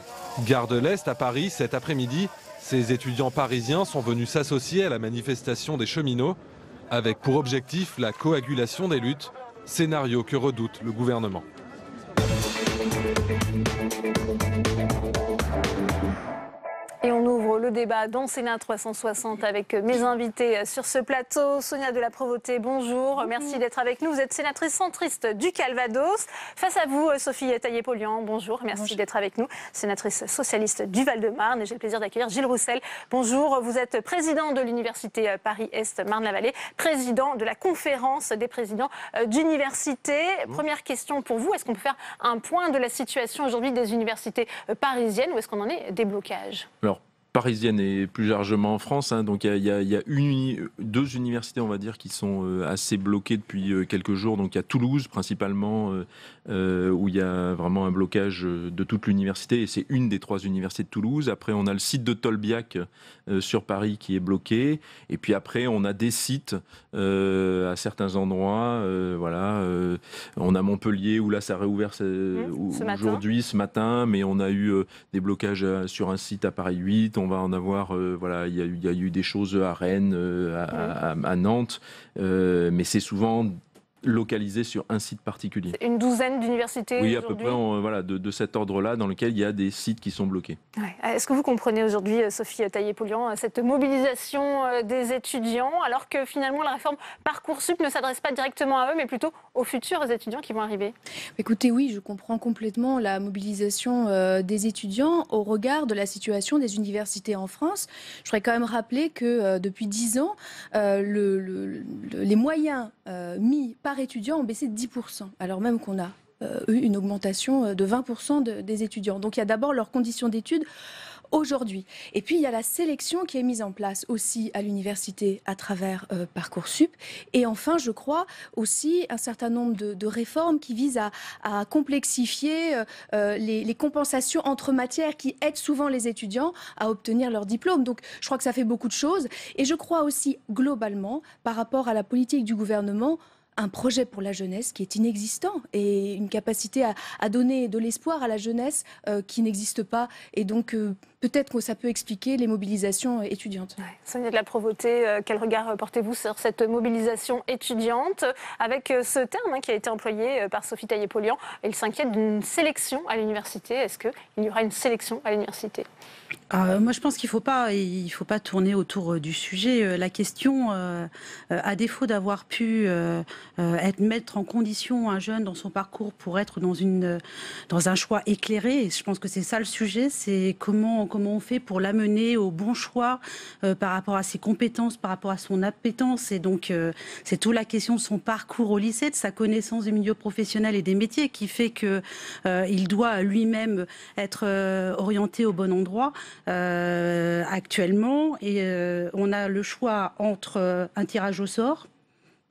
Gare de l'Est à Paris cet après-midi, ces étudiants parisiens sont venus s'associer à la manifestation des cheminots avec pour objectif la coagulation des luttes, scénario que redoute le gouvernement. Et on ouvre le débat dans Sénat 360 avec mes invités sur ce plateau. Sonia de la Provôté, bonjour. Merci d'être avec nous. Vous êtes sénatrice centriste du Calvados. Face à vous, Sophie Taillé-Polian, bonjour. Merci d'être avec nous. Sénatrice socialiste du Val-de-Marne. Et j'ai le plaisir d'accueillir Gilles Roussel. Bonjour. Vous êtes président de l'Université Paris-Est Marne-la-Vallée, président de la conférence des présidents d'université. Première question pour vous. Est-ce qu'on peut faire un point de la situation aujourd'hui des universités parisiennes ou est-ce qu'on en est des blocages ? Parisienne et plus largement en France. Donc il y a deux universités, on va dire, qui sont assez bloquées depuis quelques jours. Donc il y a Toulouse principalement, où il y a vraiment un blocage de toute l'université. Et c'est une des 3 universités de Toulouse. Après, on a le site de Tolbiac sur Paris qui est bloqué. Et puis après, on a des sites à certains endroits. On a Montpellier où là, ça a réouvert aujourd'hui, ce matin. Mais on a eu des blocages sur un site à Paris 8. On va en avoir, il y a eu des choses à Rennes, à Nantes, mais c'est souvent localisé sur un site particulier. Une douzaine d'universités Oui, à peu près de cet ordre-là, dans lequel il y a des sites qui sont bloqués. Ouais. Est-ce que vous comprenez aujourd'hui, Sophie Taillé-Polian, cette mobilisation des étudiants, alors que finalement la réforme Parcoursup ne s'adresse pas directement à eux, mais plutôt aux futurs étudiants qui vont arriver ? Écoutez, oui, je comprends complètement la mobilisation des étudiants au regard de la situation des universités en France. Je voudrais quand même rappeler que depuis 10 ans, les moyens mis par étudiant ont baissé de 10%, alors même qu'on a eu une augmentation de 20% des étudiants. Donc il y a d'abord leurs conditions d'études aujourd'hui. Et puis il y a la sélection qui est mise en place aussi à l'université à travers Parcoursup. Et enfin, je crois aussi un certain nombre de réformes qui visent à complexifier les compensations entre matières qui aident souvent les étudiants à obtenir leur diplôme. Donc je crois que ça fait beaucoup de choses. Et je crois aussi globalement, par rapport à la politique du gouvernement, un projet pour la jeunesse qui est inexistant et une capacité à donner de l'espoir à la jeunesse qui n'existe pas. Et donc, peut-être que ça peut expliquer les mobilisations étudiantes. Ouais. Sonia de la Provôté, quel regard portez-vous sur cette mobilisation étudiante avec ce terme qui a été employé par Sophie Taillé-Polian? Elle s'inquiète d'une sélection à l'université. Est-ce qu'il y aura une sélection à l'université? Moi, je pense qu'il ne faut pas tourner autour du sujet. La question, à défaut d'avoir pu mettre en condition un jeune dans son parcours pour être dans un choix éclairé, et je pense que c'est ça le sujet, c'est comment on fait pour l'amener au bon choix par rapport à ses compétences, par rapport à son appétence. Et donc, c'est toute la question de son parcours au lycée, de sa connaissance du milieu professionnel et des métiers qui fait qu'il doit lui-même être orienté au bon endroit. Actuellement, et on a le choix entre un tirage au sort,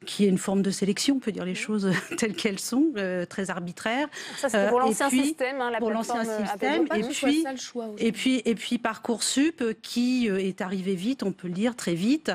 qui est une forme de sélection, on peut dire les choses telles qu'elles sont, très arbitraires. Ça, c'était pour l'ancien système, la pour l'ancien système. Et puis Parcoursup, qui est arrivé vite, on peut le dire, très vite,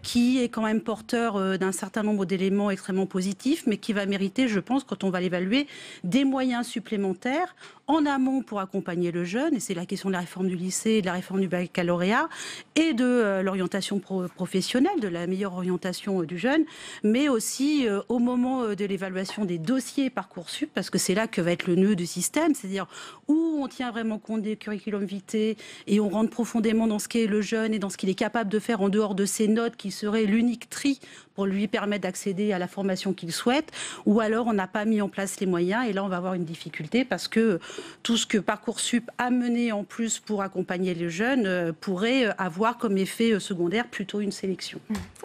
qui est quand même porteur d'un certain nombre d'éléments extrêmement positifs, mais qui va mériter, je pense, quand on va l'évaluer, des moyens supplémentaires en amont pour accompagner le jeune, et c'est la question de la réforme du lycée, de la réforme du baccalauréat et de l'orientation professionnelle, de la meilleure orientation du jeune, mais aussi au moment de l'évaluation des dossiers Parcoursup, parce que c'est là que va être le nœud du système, c'est-à-dire où on tient vraiment compte des curriculum vitae et on rentre profondément dans ce qu'est le jeune et dans ce qu'il est capable de faire en dehors de ses notes qui serait l'unique tri pour lui permettre d'accéder à la formation qu'il souhaite, ou alors on n'a pas mis en place les moyens et là on va avoir une difficulté parce que tout ce que Parcoursup a mené en plus pour accompagner les jeunes pourrait avoir comme effet secondaire plutôt une sélection.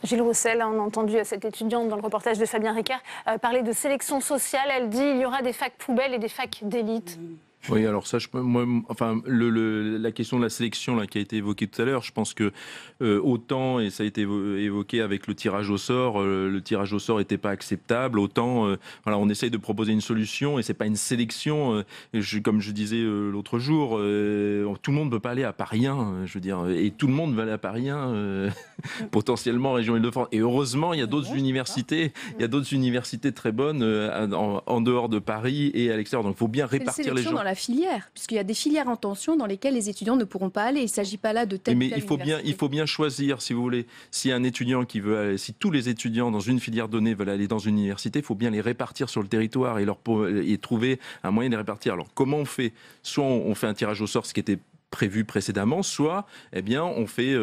Gilles Roussel, on a entendu cette étudiante dans le reportage de Fabien Ricard parler de sélection sociale. Elle dit il y aura des facs poubelles et des facs d'élite. Oui, alors ça, la question de la sélection là, qui a été évoquée tout à l'heure, je pense que autant, et ça a été évoqué avec le tirage au sort n'était pas acceptable, autant voilà, on essaye de proposer une solution et c'est pas une sélection. Comme je disais l'autre jour, tout le monde ne peut pas aller à Paris 1, je veux dire, et tout le monde va aller à Paris 1, potentiellement en région Île-de-France. Et heureusement, il y a d'autres universités, très bonnes en dehors de Paris et à l'extérieur. Donc il faut bien répartir les gens. Dans la filière, puisqu'il y a des filières en tension dans lesquelles les étudiants ne pourront pas aller. Il ne s'agit pas là de telle mais il faut bien choisir, si vous voulez. Si un étudiant qui veut aller, si tous les étudiants dans une filière donnée veulent aller dans une université, il faut bien les répartir sur le territoire et trouver un moyen de les répartir. Alors comment on fait ? Soit on fait un tirage au sort, ce qui était prévu précédemment, soit on fait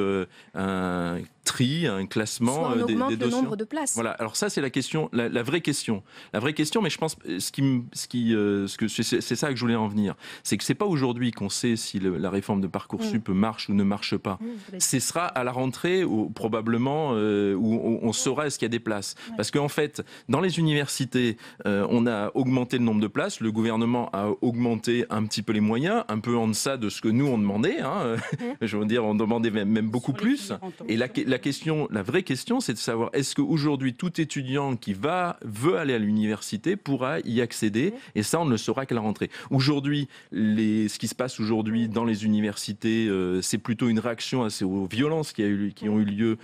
un tri, un classement soit on augmente des dossiers. Le nombre de places. Voilà. Alors ça, c'est la question, la vraie question. La vraie question, mais je pense c'est ça que je voulais en venir. C'est que c'est pas aujourd'hui qu'on sait si la réforme de Parcoursup marche ou ne marche pas. Ce sera à la rentrée où probablement où on saura est-ce qu'il y a des places. Parce qu'en fait, dans les universités, on a augmenté le nombre de places. Le gouvernement a augmenté un petit peu les moyens, un peu en deçà de ce que nous on demandait. Je veux dire, on demandait même beaucoup plus. Et la vraie question, c'est de savoir est-ce qu'aujourd'hui, tout étudiant qui veut aller à l'université pourra y accéder, et ça, on ne le saura qu'à la rentrée. Aujourd'hui, ce qui se passe aujourd'hui dans les universités, c'est plutôt une réaction aux violences qui ont eu lieu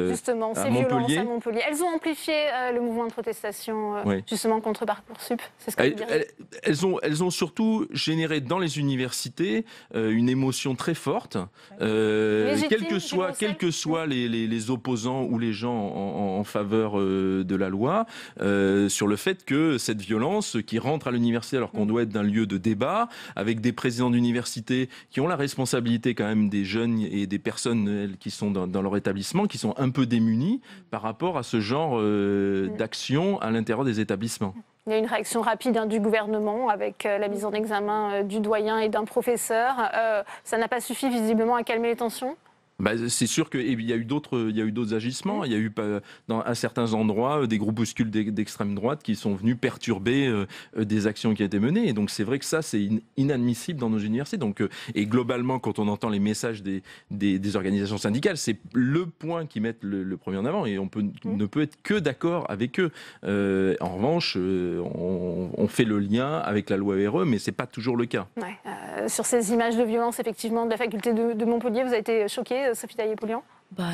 justement, à ces Montpellier. Violences à Montpellier. Elles ont amplifié le mouvement de protestation justement contre Parcoursup. C'est ce que vous diriez. Elles ont surtout généré dans les universités une émotion très forte, quels que soient les opposants ou les gens en faveur de la loi, sur le fait que cette violence qui rentre à l'université alors qu'on doit être d'un lieu de débat, avec des présidents d'université qui ont la responsabilité quand même des jeunes et des personnes qui sont dans leur établissement, qui sont un peu démunis par rapport à ce genre d'action à l'intérieur des établissements. Il y a une réaction rapide du gouvernement avec la mise en examen du doyen et d'un professeur. Ça n'a pas suffi visiblement à calmer les tensions ? C'est sûr qu'il y a eu d'autres agissements. Il y a eu à certains endroits des groupuscules d'extrême droite qui sont venus perturber des actions qui ont été menées. Et donc c'est vrai que ça, c'est inadmissible dans nos universités. Donc, et globalement, quand on entend les messages des organisations syndicales, c'est le point qu'ils mettent le premier en avant. Et on ne peut être que d'accord avec eux. En revanche, on fait le lien avec la loi RE, mais ce n'est pas toujours le cas. Sur ces images de violence, effectivement, de la faculté de Montpellier, vous avez été choquée, Sophie Taillé-Polian ?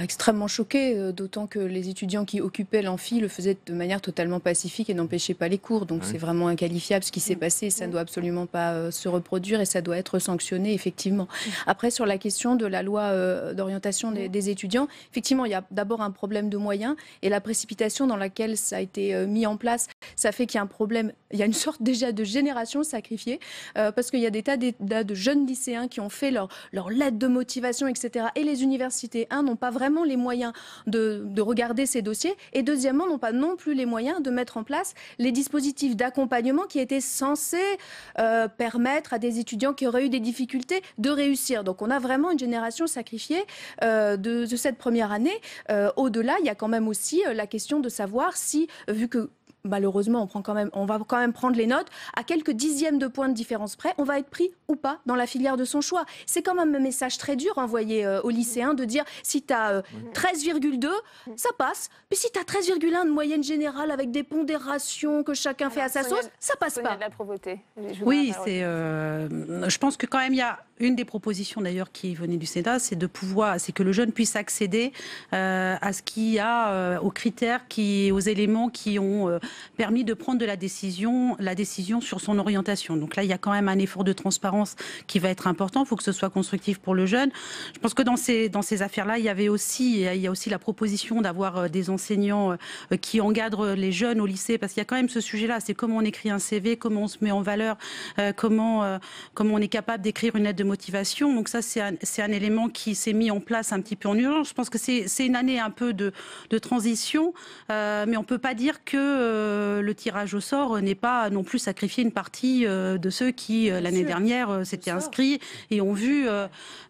Extrêmement choquée, d'autant que les étudiants qui occupaient l'amphi le faisaient de manière totalement pacifique et n'empêchaient pas les cours. Donc c'est vraiment inqualifiable ce qui s'est passé. Ça ne doit absolument pas se reproduire et ça doit être sanctionné, effectivement. Après, sur la question de la loi d'orientation des étudiants, effectivement, il y a d'abord un problème de moyens et la précipitation dans laquelle ça a été mis en place, ça fait qu'il y a un problème, il y a une sorte déjà de génération sacrifiée parce qu'il y a des tas de jeunes lycéens qui ont fait leur lettre de motivation, etc. Et les universités, n'ont pas vraiment les moyens de regarder ces dossiers et deuxièmement n'ont pas non plus les moyens de mettre en place les dispositifs d'accompagnement qui étaient censés permettre à des étudiants qui auraient eu des difficultés de réussir. Donc on a vraiment une génération sacrifiée de cette première année. Au-delà, il y a quand même aussi la question de savoir si, vu que malheureusement, on va quand même prendre les notes. À quelques dixièmes de points de différence près, on va être pris ou pas dans la filière de son choix. C'est quand même un message très dur envoyé aux lycéens de dire si tu as 13,2, ça passe. Mais si tu as 13,1 de moyenne générale avec des pondérations que chacun fait à sa sauce, ça passe pas. De la Provoté. Oui, je pense que quand même il y a une des propositions d'ailleurs qui venait du Sénat, c'est que le jeune puisse accéder à ce qu'il y a, aux critères, aux éléments qui ont permis de prendre la décision sur son orientation. Donc là, il y a quand même un effort de transparence qui va être important. Il faut que ce soit constructif pour le jeune. Je pense que dans ces affaires-là, il y a aussi la proposition d'avoir des enseignants qui encadrent les jeunes au lycée, parce qu'il y a quand même ce sujet-là. C'est comment on écrit un CV, comment on se met en valeur, comment on est capable d'écrire une lettre de motivation. Donc ça, c'est un élément qui s'est mis en place un petit peu en urgence. Je pense que c'est une année un peu de transition, mais on ne peut pas dire que le tirage au sort n'est pas non plus sacrifié une partie de ceux qui, l'année dernière, s'étaient inscrits et ont vu,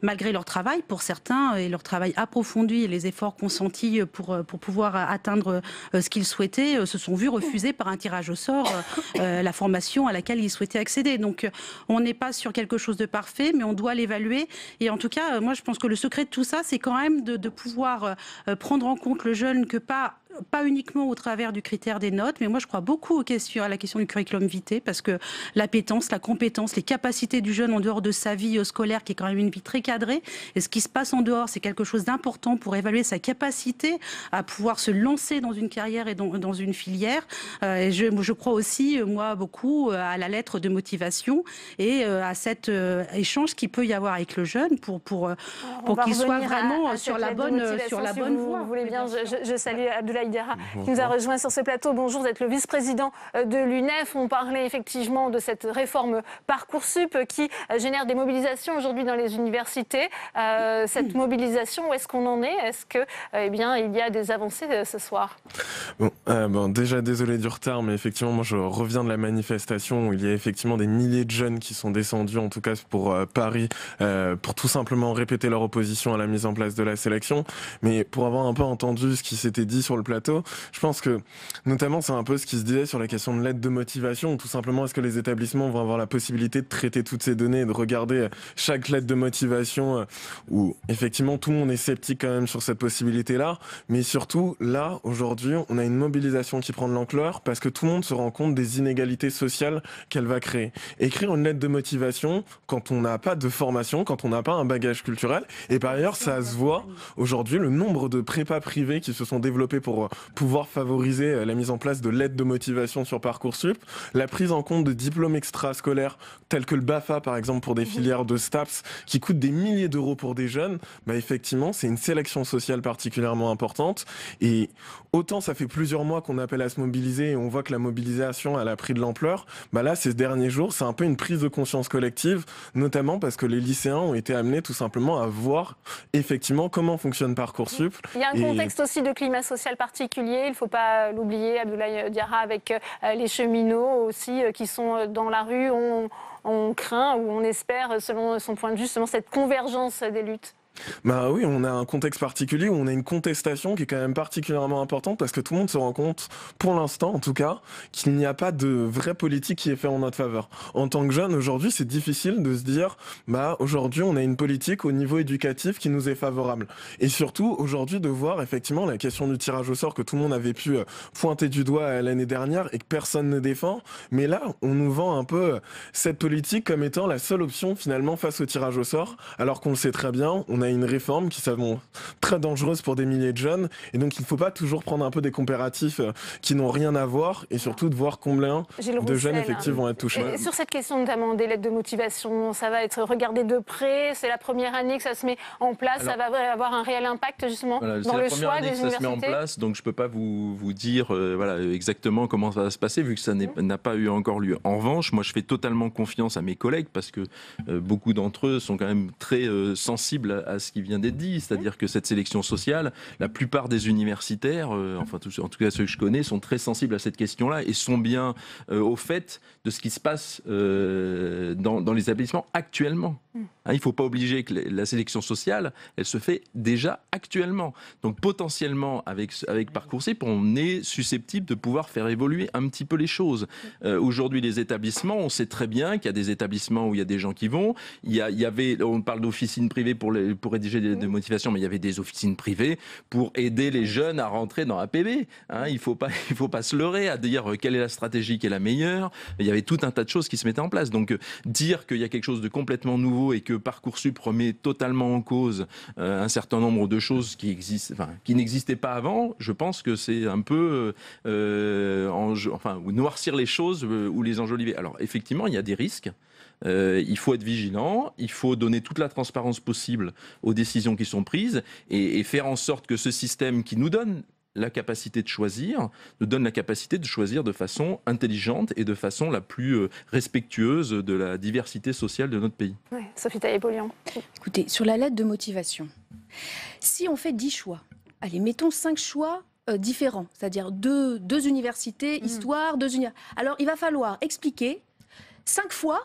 malgré leur travail, pour certains, et leur travail approfondi et les efforts consentis pour pouvoir atteindre ce qu'ils souhaitaient, se sont vus refuser par un tirage au sort la formation à laquelle ils souhaitaient accéder. Donc on n'est pas sur quelque chose de parfait, mais on doit l'évaluer. Et en tout cas, moi je pense que le secret de tout ça, c'est quand même de pouvoir prendre en compte le jeune, que pas uniquement au travers du critère des notes, mais moi je crois beaucoup à la question du curriculum vitae, parce que l'appétence, la compétence, les capacités du jeune en dehors de sa vie scolaire, qui est quand même une vie très cadrée, et ce qui se passe en dehors, c'est quelque chose d'important pour évaluer sa capacité à pouvoir se lancer dans une carrière et dans une filière. Et je crois aussi, moi, beaucoup à la lettre de motivation et à cet échange qu'il peut y avoir avec le jeune pour qu'il soit vraiment sur la bonne voie. Vous voulez bien, je salue Abdoulaye Diarra qui nous a rejoint sur ce plateau. Bonjour, vous êtes le vice-président de l'UNEF. On parlait effectivement de cette réforme Parcoursup qui génère des mobilisations aujourd'hui dans les universités. Cette mobilisation, où est-ce qu'on en est? Est-ce que, il y a des avancées ce soir? Déjà, désolé du retard, mais effectivement, moi, je reviens de la manifestation où il y a effectivement des milliers de jeunes qui sont descendus, en tout cas pour Paris, pour tout simplement répéter leur opposition à la mise en place de la sélection. Mais pour avoir un peu entendu ce qui s'était dit sur le plateau, je pense que, notamment, c'est un peu ce qui se disait sur la question de l'aide de motivation, ou tout simplement, est-ce que les établissements vont avoir la possibilité de traiter toutes ces données et de regarder chaque lettre de motivation, où effectivement tout le monde est sceptique quand même sur cette possibilité-là, mais surtout, là, aujourd'hui, on a une mobilisation qui prend de l'ampleur parce que tout le monde se rend compte des inégalités sociales qu'elle va créer. Écrire une lettre de motivation quand on n'a pas de formation, quand on n'a pas un bagage culturel, et par ailleurs, ça se voit aujourd'hui, le nombre de prépas privés qui se sont développés pour pouvoir favoriser la mise en place de lettres de motivation sur Parcoursup, la prise en compte de diplômes extrascolaires tels que le BAFA par exemple pour des filières de STAPS qui coûtent des milliers d'euros pour des jeunes, effectivement c'est une sélection sociale particulièrement importante. Et autant ça fait plusieurs mois qu'on appelle à se mobiliser et on voit que la mobilisation elle a pris de l'ampleur, là ces derniers jours c'est un peu une prise de conscience collective, notamment parce que les lycéens ont été amenés tout simplement à voir effectivement comment fonctionne Parcoursup. Il y a un contexte aussi de climat social particulier, il ne faut pas l'oublier, Abdoulaye Diarra, avec les cheminots aussi qui sont dans la rue. On craint ou on espère, selon son point de vue, justement cette convergence des luttes. Oui, on a un contexte particulier où on a une contestation qui est quand même particulièrement importante parce que tout le monde se rend compte, pour l'instant en tout cas, qu'il n'y a pas de vraie politique qui est faite en notre faveur. En tant que jeune, aujourd'hui, c'est difficile de se dire, aujourd'hui, on a une politique au niveau éducatif qui nous est favorable. Et surtout, aujourd'hui, de voir effectivement la question du tirage au sort que tout le monde avait pu pointer du doigt l'année dernière et que personne ne défend. Mais là, on nous vend un peu cette politique comme étant la seule option finalement face au tirage au sort, alors qu'on le sait très bien, on a une réforme qui s'avère très dangereuse pour des milliers de jeunes et donc il ne faut pas toujours prendre un peu des comparatifs qui n'ont rien à voir et surtout de voir combien de jeunes effectivement vont être touchés. Et sur cette question notamment des lettres de motivation, ça va être regardé de près, c'est la première année que ça se met en place, ça va avoir un réel impact justement dans le choix des universités. C'est la première année que ça se met en place, donc je ne peux pas vous dire exactement comment ça va se passer vu que ça n'a pas eu encore lieu. En revanche, moi je fais totalement confiance à mes collègues parce que beaucoup d'entre eux sont quand même très sensibles à ce qui vient d'être dit, c'est-à-dire que cette sélection sociale, la plupart des universitaires, en tout cas ceux que je connais, sont très sensibles à cette question-là et sont bien au fait de ce qui se passe dans les établissements actuellement. Il ne faut pas obliger que la sélection sociale, elle se fait déjà actuellement. Donc potentiellement, avec Parcoursup, on est susceptible de pouvoir faire évoluer un petit peu les choses. Aujourd'hui, les établissements, on sait très bien qu'il y a des établissements où il y a des gens qui vont. On parle d'officines privées pour rédiger des motivations, mais il y avait des officines privées pour aider les jeunes à rentrer dans APB. Il ne faut pas se leurrer à dire quelle est la stratégie qui est la meilleure. Il y avait tout un tas de choses qui se mettaient en place. Donc dire qu'il y a quelque chose de complètement nouveau nouveau et que Parcoursup remet totalement en cause un certain nombre de choses qui n'existaient pas avant, je pense que c'est un peu noircir les choses ou les enjoliver. Alors effectivement, il y a des risques. Il faut être vigilant, il faut donner toute la transparence possible aux décisions qui sont prises et faire en sorte que ce système qui nous donne la capacité de choisir, nous donne la capacité de choisir de façon intelligente et de façon la plus respectueuse de la diversité sociale de notre pays. Oui, Sophie Taillé-Polian. Écoutez, sur la lettre de motivation, si on fait 10 choix, allez, mettons 5 choix différents, c'est-à-dire deux universités, histoire, alors il va falloir expliquer 5 fois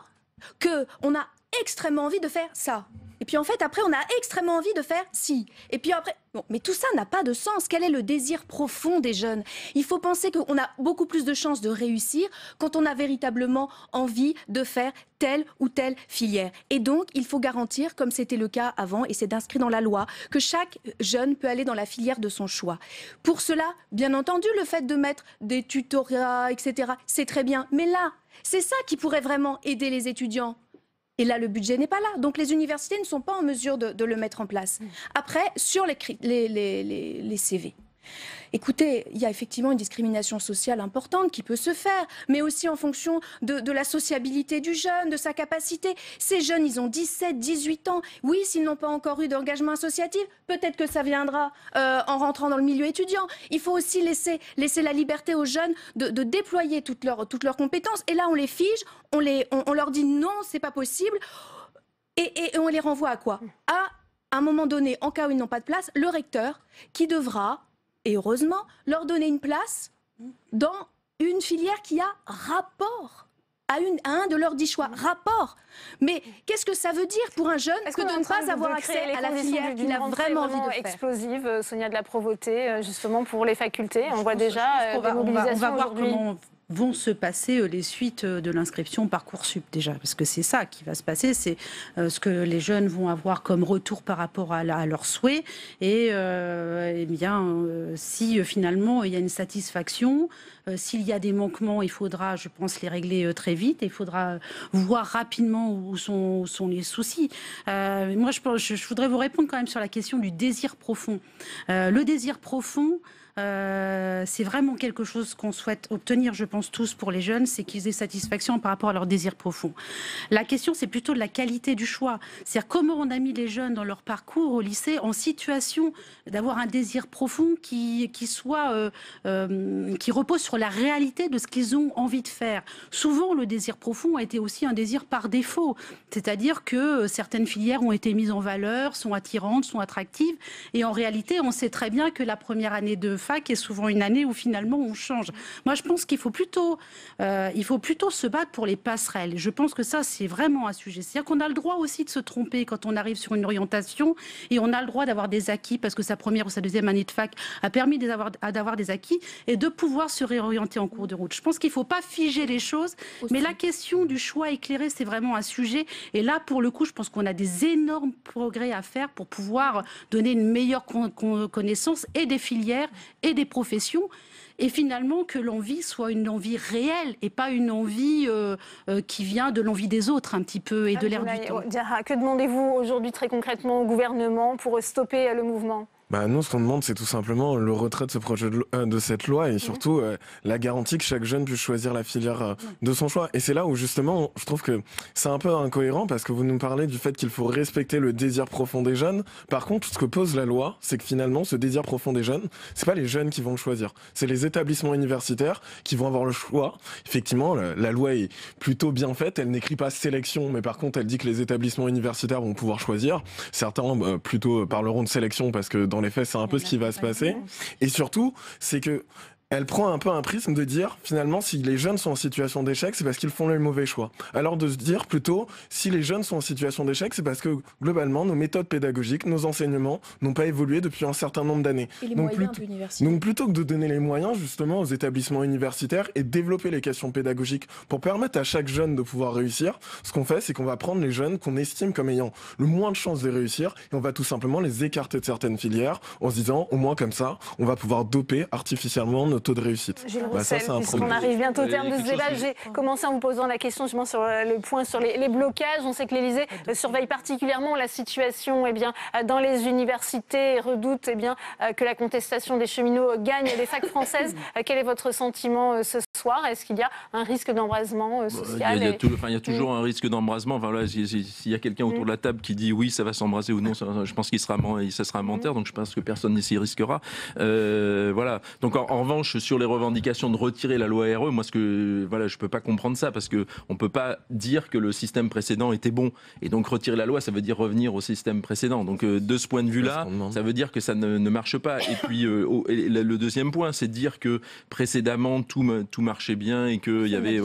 qu'on a extrêmement envie de faire ça. Et puis en fait, après, on a extrêmement envie de faire ci. Et puis après, bon, mais tout ça n'a pas de sens. Quel est le désir profond des jeunes? Il faut penser qu'on a beaucoup plus de chances de réussir quand on a véritablement envie de faire telle ou telle filière. Et donc, il faut garantir, comme c'était le cas avant, et c'est inscrit dans la loi, que chaque jeune peut aller dans la filière de son choix. Pour cela, bien entendu, le fait de mettre des tutorats, etc., c'est très bien. Mais là, c'est ça qui pourrait vraiment aider les étudiants. Et là, le budget n'est pas là. Donc, les universités ne sont pas en mesure de le mettre en place. Après, sur les CV. Écoutez, il y a effectivement une discrimination sociale importante qui peut se faire, mais aussi en fonction de la sociabilité du jeune, de sa capacité. Ces jeunes, ils ont 17, 18 ans. Oui, s'ils n'ont pas encore eu d'engagement associatif, peut-être que ça viendra en rentrant dans le milieu étudiant. Il faut aussi laisser la liberté aux jeunes de déployer toutes leurs compétences. Et là, on les fige, on leur dit non, c'est pas possible. Et on les renvoie à quoi? À un moment donné, en cas où ils n'ont pas de place, le recteur qui devra, et heureusement, leur donner une place dans une filière qui a rapport à un de leurs 10 choix. Rapport. Mais qu'est-ce que ça veut dire pour un jeune que de ne pas avoir accès à la filière qu'il a vraiment envie de faire? Explosive, Sonia de la Provôté, justement pour les facultés. On voit déjà des mobilisations. On va voir comment vont se passer les suites de l'inscription Parcoursup déjà, parce que c'est ça qui va se passer, c'est ce que les jeunes vont avoir comme retour par rapport à leurs souhaits et eh bien si finalement il y a une satisfaction, s'il y a des manquements, il faudra, je pense, les régler très vite, il faudra voir rapidement où sont les soucis. Moi, je voudrais vous répondre quand même sur la question du désir profond. Le désir profond, c'est vraiment quelque chose qu'on souhaite obtenir, je pense tous pour les jeunes, c'est qu'ils aient satisfaction par rapport à leur désir profond. La question, c'est plutôt de la qualité du choix. C'est-à-dire comment on a mis les jeunes dans leur parcours au lycée en situation d'avoir un désir profond qui repose sur la réalité de ce qu'ils ont envie de faire. Souvent, le désir profond a été aussi un désir par défaut, c'est-à-dire que certaines filières ont été mises en valeur, sont attirantes, sont attractives, et en réalité, on sait très bien que la première année de fac est souvent une année où finalement on change. Moi, je pense qu'il faut plutôt se battre pour les passerelles. Je pense que ça, c'est vraiment un sujet. C'est-à-dire qu'on a le droit aussi de se tromper quand on arrive sur une orientation et on a le droit d'avoir des acquis parce que sa première ou sa deuxième année de fac a permis d'avoir des acquis et de pouvoir se réorienter en cours de route. Je pense qu'il ne faut pas figer les choses, mais la question du choix éclairé, c'est vraiment un sujet. Et là, pour le coup, je pense qu'on a des énormes progrès à faire pour pouvoir donner une meilleure connaissance et des filières et des professions, et finalement que l'envie soit une envie réelle et pas une envie qui vient de l'envie des autres un petit peu et de l'air du temps. Que demandez-vous aujourd'hui très concrètement au gouvernement pour stopper le mouvement ? Nous, ce qu'on demande, c'est tout simplement le retrait de ce projet de cette loi et surtout la garantie que chaque jeune puisse choisir la filière de son choix. Et c'est là où, justement, je trouve que c'est un peu incohérent parce que vous nous parlez du fait qu'il faut respecter le désir profond des jeunes. Par contre, ce que pose la loi, c'est que finalement, ce désir profond des jeunes, c'est pas les jeunes qui vont le choisir. C'est les établissements universitaires qui vont avoir le choix. Effectivement, la loi est plutôt bien faite. Elle n'écrit pas sélection, mais par contre, elle dit que les établissements universitaires vont pouvoir choisir. Certains plutôt parleront de sélection parce que dans les faits, c'est un peu ce qui va se passer. Et surtout, c'est que elle prend un peu un prisme de dire, finalement, si les jeunes sont en situation d'échec, c'est parce qu'ils font le mauvais choix. Alors de se dire plutôt, si les jeunes sont en situation d'échec, c'est parce que, globalement, nos méthodes pédagogiques, nos enseignements n'ont pas évolué depuis un certain nombre d'années. Et les moyens de l'université. Donc plutôt que de donner les moyens, justement, aux établissements universitaires et développer les questions pédagogiques pour permettre à chaque jeune de pouvoir réussir, ce qu'on fait, c'est qu'on va prendre les jeunes qu'on estime comme ayant le moins de chances de réussir et on va tout simplement les écarter de certaines filières en se disant, au moins comme ça, on va pouvoir doper artificiellement notre taux de réussite. Gilles Roussel, puisqu'on arrive bientôt au terme de ce débat, j'ai commencé en vous posant la question justement sur le point sur les blocages. On sait que l'Élysée surveille particulièrement la situation dans les universités et redoute que la contestation des cheminots gagne les facs françaises. Quel est votre sentiment ce soir? Est-ce qu'il y a un risque d'embrasement social? Il y a toujours un risque d'embrasement. Enfin, là, s'il y a quelqu'un autour de la table qui dit oui, ça va s'embraser ou non, je pense ça sera un menteur, donc je pense que personne s'y risquera. Voilà. Donc en revanche, sur les revendications de retirer la loi RE, moi je peux pas comprendre ça, parce que on peut pas dire que le système précédent était bon, et donc retirer la loi, ça veut dire revenir au système précédent. Donc de ce point de vue-là, ça veut dire que ça ne marche pas. Et puis le deuxième point, c'est de dire que précédemment tout marchait bien et qu'il y avait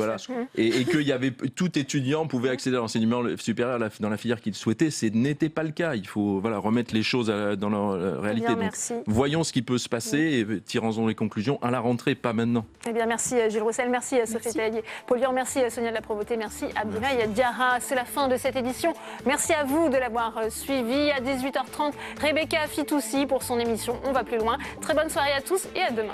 et qu'il y avait tout étudiant pouvait accéder à l'enseignement supérieur dans la filière qu'il souhaitait. Ce n'était pas le cas. Il faut remettre les choses dans leur réalité. Donc, voyons ce qui peut se passer et tirons-en les conclusions à la rentrée, pas maintenant. Eh bien, merci Gilles Roussel, merci Sophie Tellier-Polian, merci Sonia de la Provoté, merci Abdoulaye Diarra. C'est la fin de cette édition. Merci à vous de l'avoir suivi. À 18h30, Rebecca Fitoussi pour son émission On va plus loin. Très bonne soirée à tous et à demain.